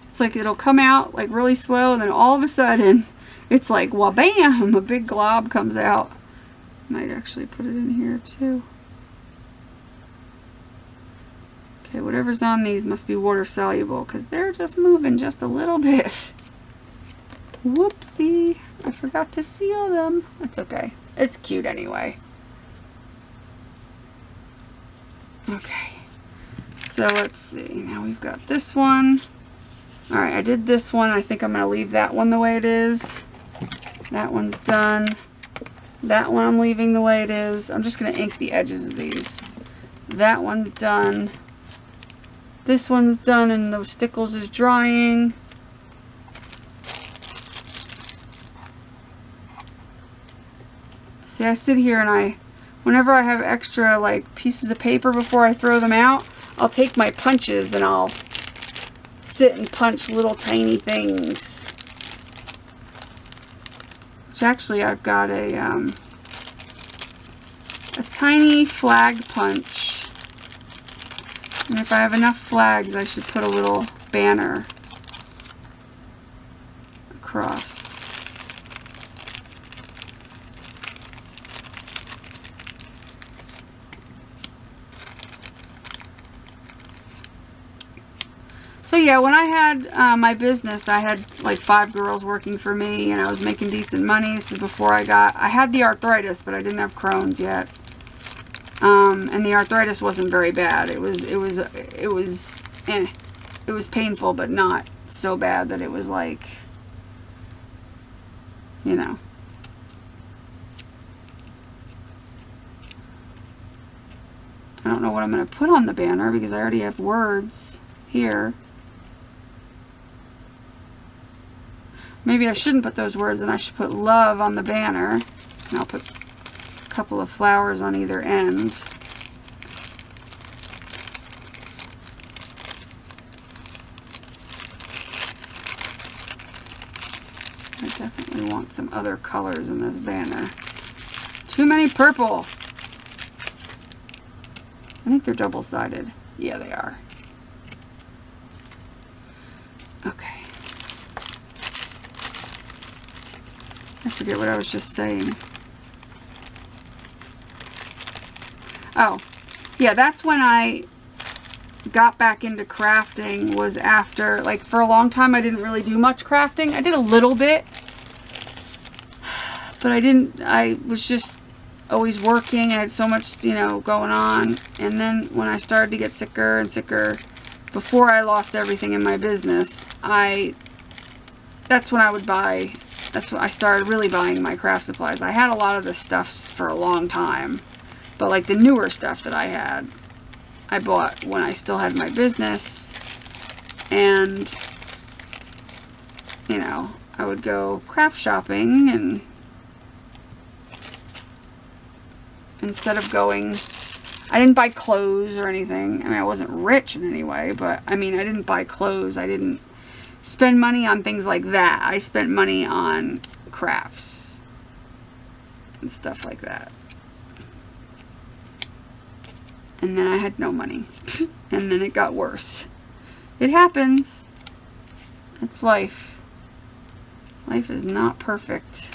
[SPEAKER 1] It's like it'll come out like really slow, and then all of a sudden it's like wha-bam, a big glob comes out. Might actually put it in here too. Okay, whatever's on these must be water soluble because they're just moving just a little bit. Whoopsie, I forgot to seal them. That's okay. It's cute anyway. Okay, so let's see. Now we've got this one. Alright, I did this one. I think I'm going to leave that one the way it is. That one's done. That one I'm leaving the way it is. I'm just going to ink the edges of these. That one's done. This one's done and those stickles is drying. See, I sit here and whenever I have extra like pieces of paper before I throw them out, I'll take my punches and I'll sit and punch little tiny things. Which actually I've got a tiny flag punch. And if I have enough flags, I should put a little banner across. So yeah, when I had my business, I had like 5 girls working for me, and I was making decent money. This is before I had the arthritis, but I didn't have Crohn's yet. And the arthritis wasn't very bad. It was painful, but not so bad that it was like, you know. I don't know what I'm going to put on the banner because I already have words here. Maybe I shouldn't put those words, and I should put love on the banner. And I'll put a couple of flowers on either end. I definitely want some other colors in this banner. Too many purple. I think they're double-sided. Yeah, they are. Okay. I forget what I was just saying. Oh, yeah, that's when I got back into crafting, was after, like, for a long time I didn't really do much crafting. I did a little bit, but I was just always working. I had so much, you know, going on. And then when I started to get sicker and sicker, before I lost everything in my business, that's when I would buy, that's when I started really buying my craft supplies. I had a lot of this stuff for a long time, but like the newer stuff that I had, I bought when I still had my business. And, you know, I would go craft shopping, and instead of going, I didn't buy clothes or anything. I mean, I wasn't rich in any way, but I mean, I didn't buy clothes. I didn't spend money on things like that. I spent money on crafts and stuff like that. And then I had no money. And then it got worse. It happens. That's life. Life is not perfect.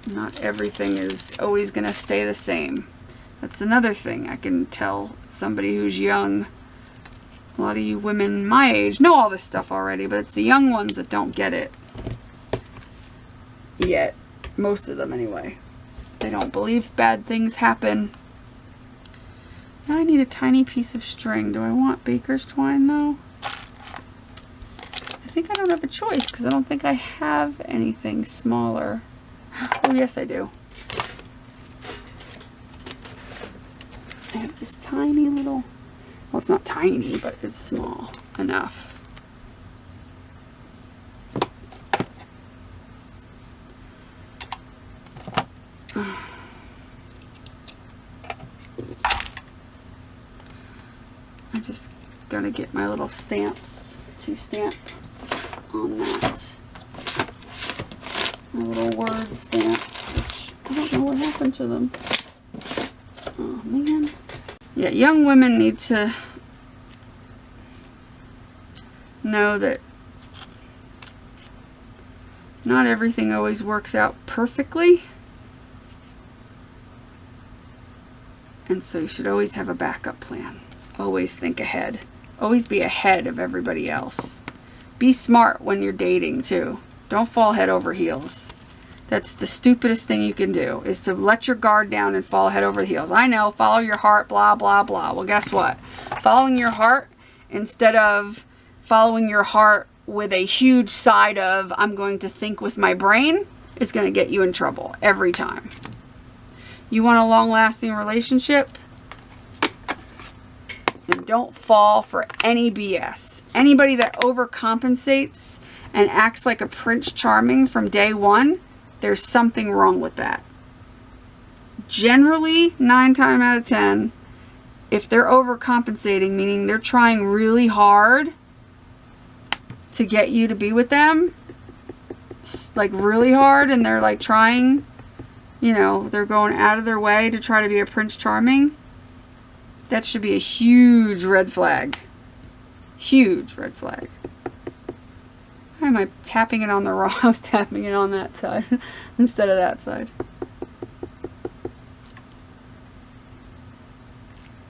[SPEAKER 1] Not everything is always going to stay the same. That's another thing I can tell somebody who's young. A lot of you women my age know all this stuff already, but it's the young ones that don't get it yet. Most of them anyway. They don't believe bad things happen. Now I need a tiny piece of string. Do I want baker's twine though? I think I don't have a choice because I don't think I have anything smaller. Oh yes I do. I have this tiny little, well it's not tiny, but it's small enough. I just gotta get my little stamps to stamp on that. My little word stamps, which I don't know what happened to them. Oh man. Yeah, young women need to know that not everything always works out perfectly. And so you should always have a backup plan. Always think ahead. Always be ahead of everybody else. Be smart when you're dating too. Don't fall head over heels. That's the stupidest thing you can do, is to let your guard down and fall head over heels. I know, follow your heart, blah, blah, blah. Well, guess what? Following your heart instead of following your heart with a huge side of, I'm going to think with my brain, is going to get you in trouble every time. You want a long-lasting relationship? Then don't fall for any BS. Anybody that overcompensates and acts like a Prince Charming from day one, there's something wrong with that. Generally, 9 times out of 10, if they're overcompensating, meaning they're trying really hard to get you to be with them, like really hard, and they're like trying, you know, they're going out of their way to try to be a Prince Charming, that should be a huge red flag. Huge red flag. Why am I tapping it on the wrong? I was tapping it on that side instead of that side.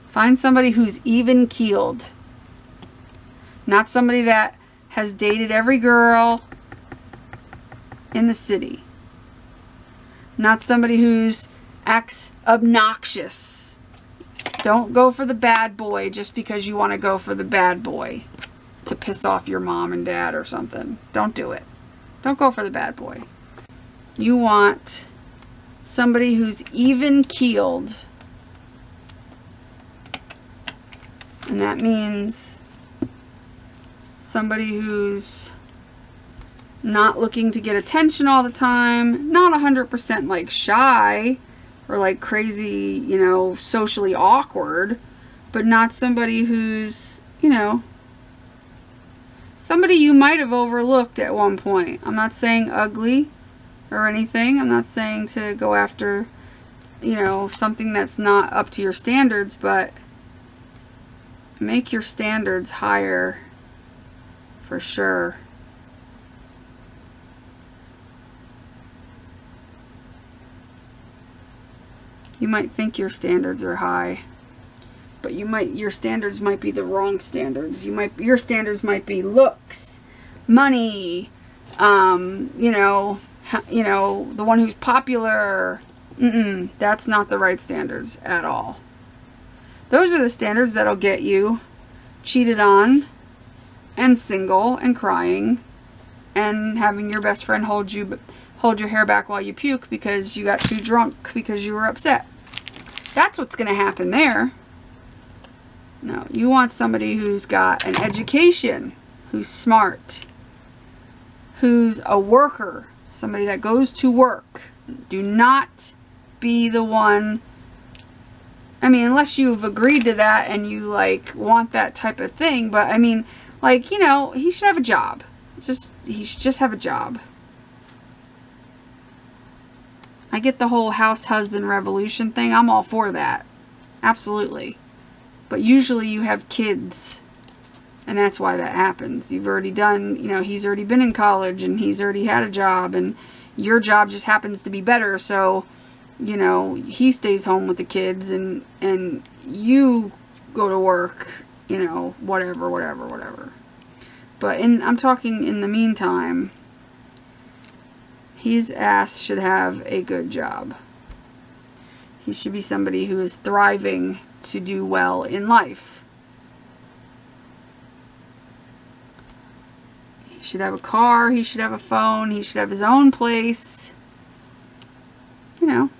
[SPEAKER 1] Find somebody who's even-keeled. Not somebody that has dated every girl in the city. Not somebody who's acts obnoxious. Don't go for the bad boy just because you want to go for the bad boy to piss off your mom and dad or something. Don't do it. Don't go for the bad boy. You want somebody who's even-keeled. And that means somebody who's not looking to get attention all the time, not 100% like shy or like crazy, you know, socially awkward, but not somebody who's, you know, somebody you might have overlooked at one point. I'm not saying ugly or anything. I'm not saying to go after, you know, something that's not up to your standards, but make your standards higher for sure. You might think your standards are high, but your standards might be the wrong standards. Your standards might be looks, money, you know, the one who's popular. That's not the right standards at all. Those are the standards that'll get you cheated on and single and crying and having your best friend hold your hair back while you puke because you got too drunk because you were upset. That's what's going to happen there. No, you want somebody who's got an education, who's smart, who's a worker, somebody that goes to work. Do not be the one, I mean, unless you've agreed to that and you like want that type of thing, but I mean, like, you know, he should have a job. He should just have a job. I get the whole house husband revolution thing. I'm all for that. Absolutely. But usually you have kids. And that's why that happens. You've already done, you know, he's already been in college and he's already had a job. And your job just happens to be better. So, you know, he stays home with the kids and you go to work, you know, whatever. But I'm talking in the meantime, his ass should have a good job. He should be somebody who is thriving to do well in life. He should have a car, he should have a phone, he should have his own place. You know,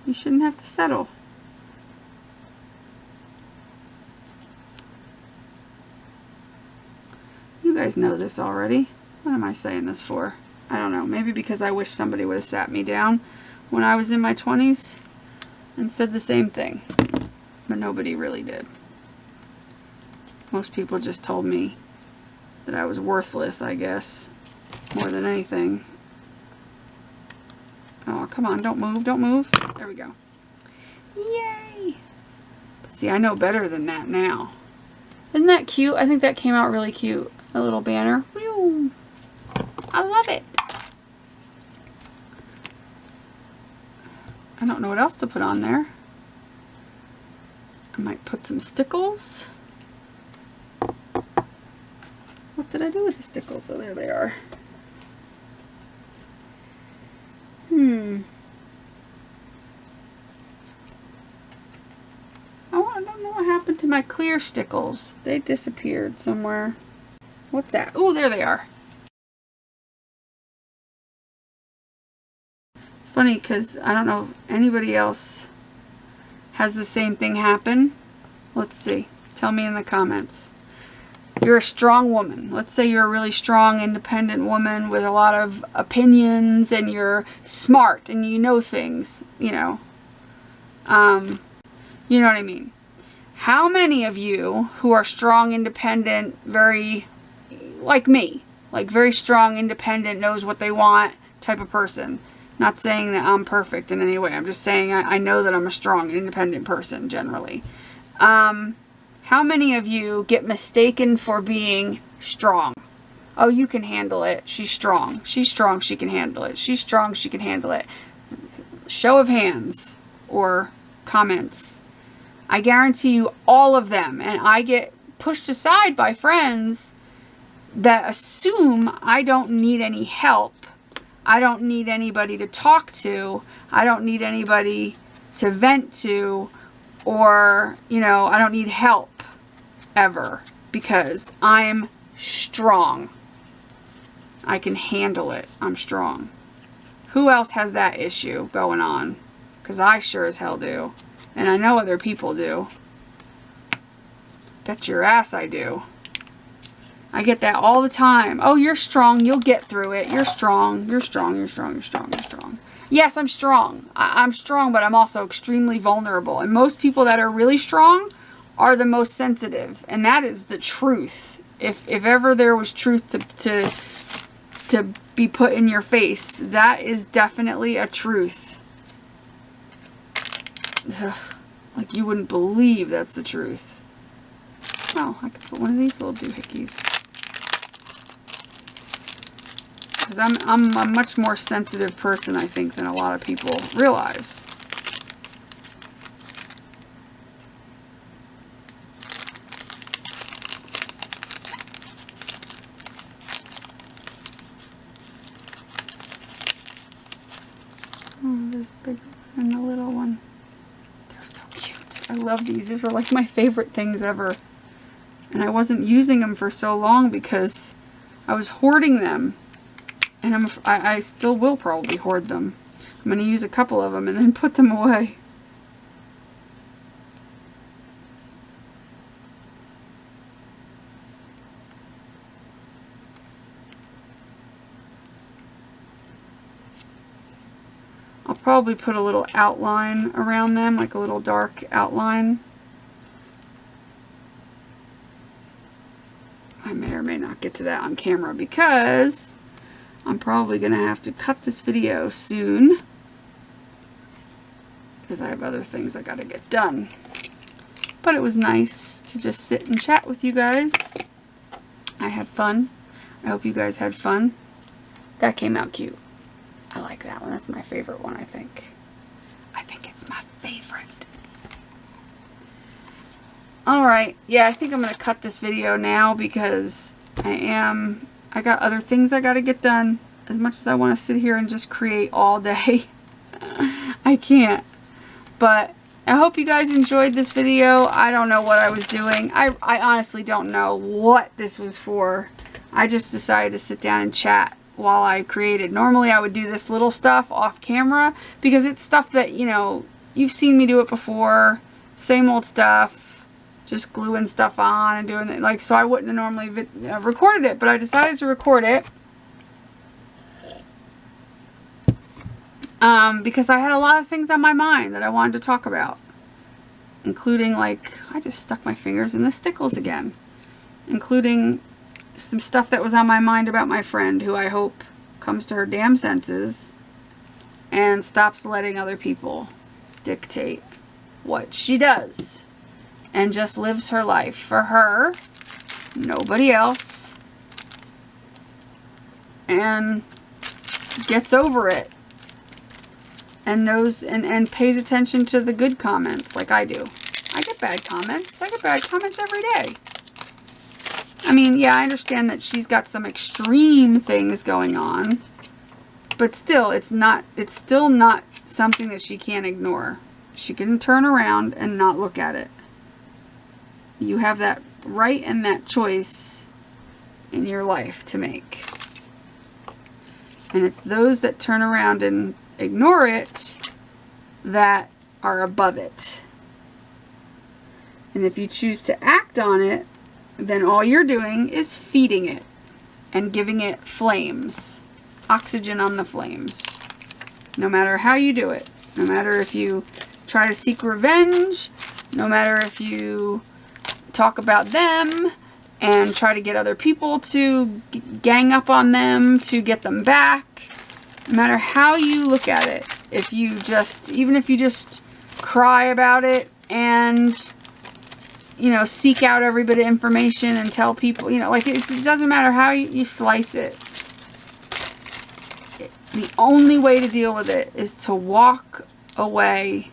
[SPEAKER 1] you shouldn't have to settle. You guys know this already. What am I saying this for? I don't know. Maybe because I wish somebody would have sat me down when I was in my 20s and said the same thing. But nobody really did. Most people just told me that I was worthless, I guess, more than anything. Oh, come on. Don't move. Don't move. There we go. Yay! See, I know better than that now. Isn't that cute? I think that came out really cute. A little banner. Whew. I love it. I don't know what else to put on there. I might put some stickles. What did I do with the stickles? Oh, there they are. Oh, I don't know what happened to my clear stickles. They disappeared somewhere. What's that? Oh, there they are. It's funny because I don't know if anybody else has the same thing happen. Let's see. Tell me in the comments. You're a strong woman. Let's say you're a really strong, independent woman with a lot of opinions and you're smart and you know things, you know. You know what I mean? How many of you who are strong, independent, very, like me, like very strong, independent, knows what they want type of person? Not saying that I'm perfect in any way. I'm just saying I know that I'm a strong, independent person generally. How many of you get mistaken for being strong? Oh, you can handle it. She's strong. She's strong. She can handle it. She's strong. She can handle it. Show of hands or comments. I guarantee you all of them. And I get pushed aside by friends that assume I don't need any help. I don't need anybody to talk to. I don't need anybody to vent to. Or, you know, I don't need help ever because I'm strong. I can handle it. I'm strong. Who else has that issue going on? Because I sure as hell do. And I know other people do. Bet your ass I do. I get that all the time. Oh, you're strong. You'll get through it. You're strong. You're strong. You're strong. You're strong. You're strong. Yes, I'm strong. I'm strong, but I'm also extremely vulnerable. And most people that are really strong are the most sensitive. And that is the truth. If ever there was truth to be put in your face, that is definitely a truth. Ugh, like you wouldn't believe that's the truth. Oh, I could put one of these little doohickeys. Because I'm a much more sensitive person, I think, than a lot of people realize. Oh, there's a big one and a little one. They're so cute. I love these. These are like my favorite things ever. And I wasn't using them for so long because I was hoarding them. And I still will probably hoard them. I'm going to use a couple of them and then put them away. I'll probably put a little outline around them, like a little dark outline. I may or may not get to that on camera because I'm probably going to have to cut this video soon because I have other things I got to get done. But it was nice to just sit and chat with you guys. I had fun. I hope you guys had fun. That came out cute. I like that one. That's my favorite one, I think. I think it's my favorite. Alright, yeah, I think I'm going to cut this video now because I got other things I got to get done. As much as I want to sit here and just create all day, I I can't. But I hope you guys enjoyed this video. I don't know what I was doing. I honestly don't know what this was for. I just decided to sit down and chat while I created. Normally I would do this little stuff off camera because it's stuff that, you know, you've seen me do it before. Same old stuff. Just gluing stuff on and doing it. Like, so I wouldn't have normally recorded it, but I decided to record it. Because I had a lot of things on my mind that I wanted to talk about. Including, like, I just stuck my fingers in the stickles again. Including some stuff that was on my mind about my friend, who I hope comes to her damn senses and stops letting other people dictate what she does. And just lives her life for her, nobody else. And gets over it. And knows and pays attention to the good comments like I do. I get bad comments. I get bad comments every day. I mean, yeah, I understand that she's got some extreme things going on. But still, it's still not something that she can't ignore. She can turn around and not look at it. You have that right and that choice in your life to make. And it's those that turn around and ignore it that are above it. And if you choose to act on it, then all you're doing is feeding it and giving it flames, oxygen on the flames. No matter how you do it, no matter if you try to seek revenge, no matter if you talk about them and try to get other people to gang up on them to get them back. No matter how you look at it, if you just, even if you just cry about it and, you know, seek out every bit of information and tell people, you know, like it doesn't matter how you slice it. The only way to deal with it is to walk away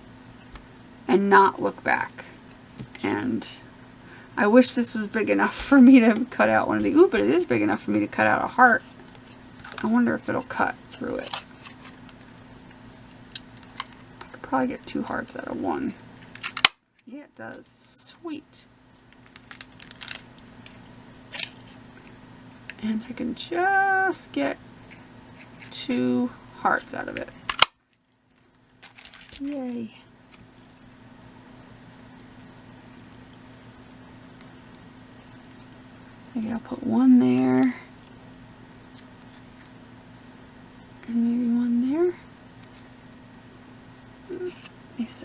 [SPEAKER 1] and not look back. And I wish this was big enough for me to cut out one of the, ooh, but it is big enough for me to cut out a heart. I wonder if it'll cut through it. I could probably get 2 hearts out of one. Yeah, it does. Sweet. And I can just get 2 hearts out of it. Yay. Maybe I'll put 1 there. And maybe 1 there. Let me see.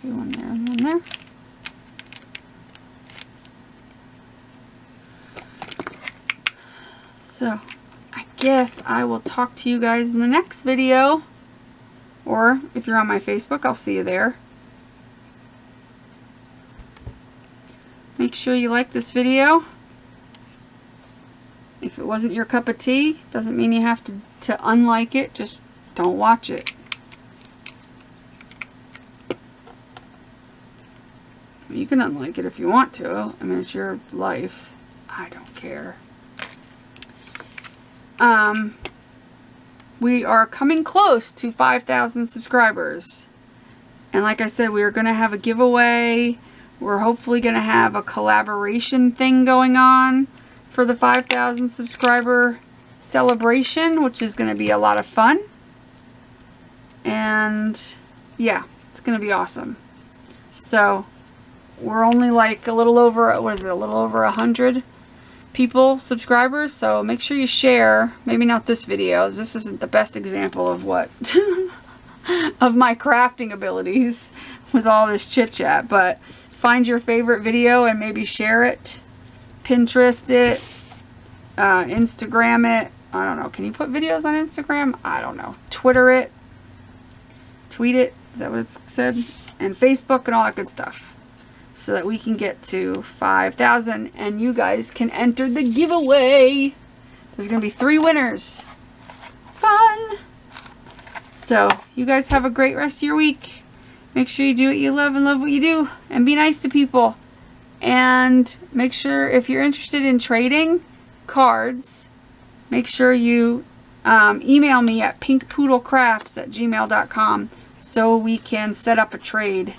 [SPEAKER 1] Okay, 1 there and 1 there. So, I guess I will talk to you guys in the next video. Or, if you're on my Facebook, I'll see you there. Make sure you like this video. If it wasn't your cup of tea, doesn't mean you have to unlike it. Just don't watch it. You can unlike it if you want to. I mean, it's your life. I don't care. We are coming close to 5,000 subscribers. And like I said, we are going to have a giveaway. We're hopefully going to have a collaboration thing going on for the 5,000 subscriber celebration, which is going to be a lot of fun. And yeah, it's going to be awesome. So we're only like a little over, what is it, a little over 100 people, subscribers, so make sure you share. Maybe not this video. This isn't the best example of what of my crafting abilities with all this chit chat, but find your favorite video and maybe share it, Pinterest it, Instagram it. I don't know, can you put videos on Instagram? I don't know. Twitter it, tweet it, is that what it said? And Facebook and all that good stuff, so that we can get to 5,000 and you guys can enter the giveaway. There's going to be 3 winners. Fun! So, you guys have a great rest of your week. Make sure you do what you love and love what you do. And be nice to people. And make sure if you're interested in trading cards, make sure you email me at pinkpoodlecrafts@gmail.com so we can set up a trade.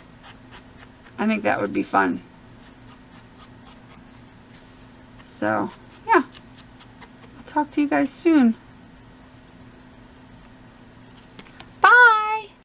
[SPEAKER 1] I think that would be fun. So, yeah. I'll talk to you guys soon.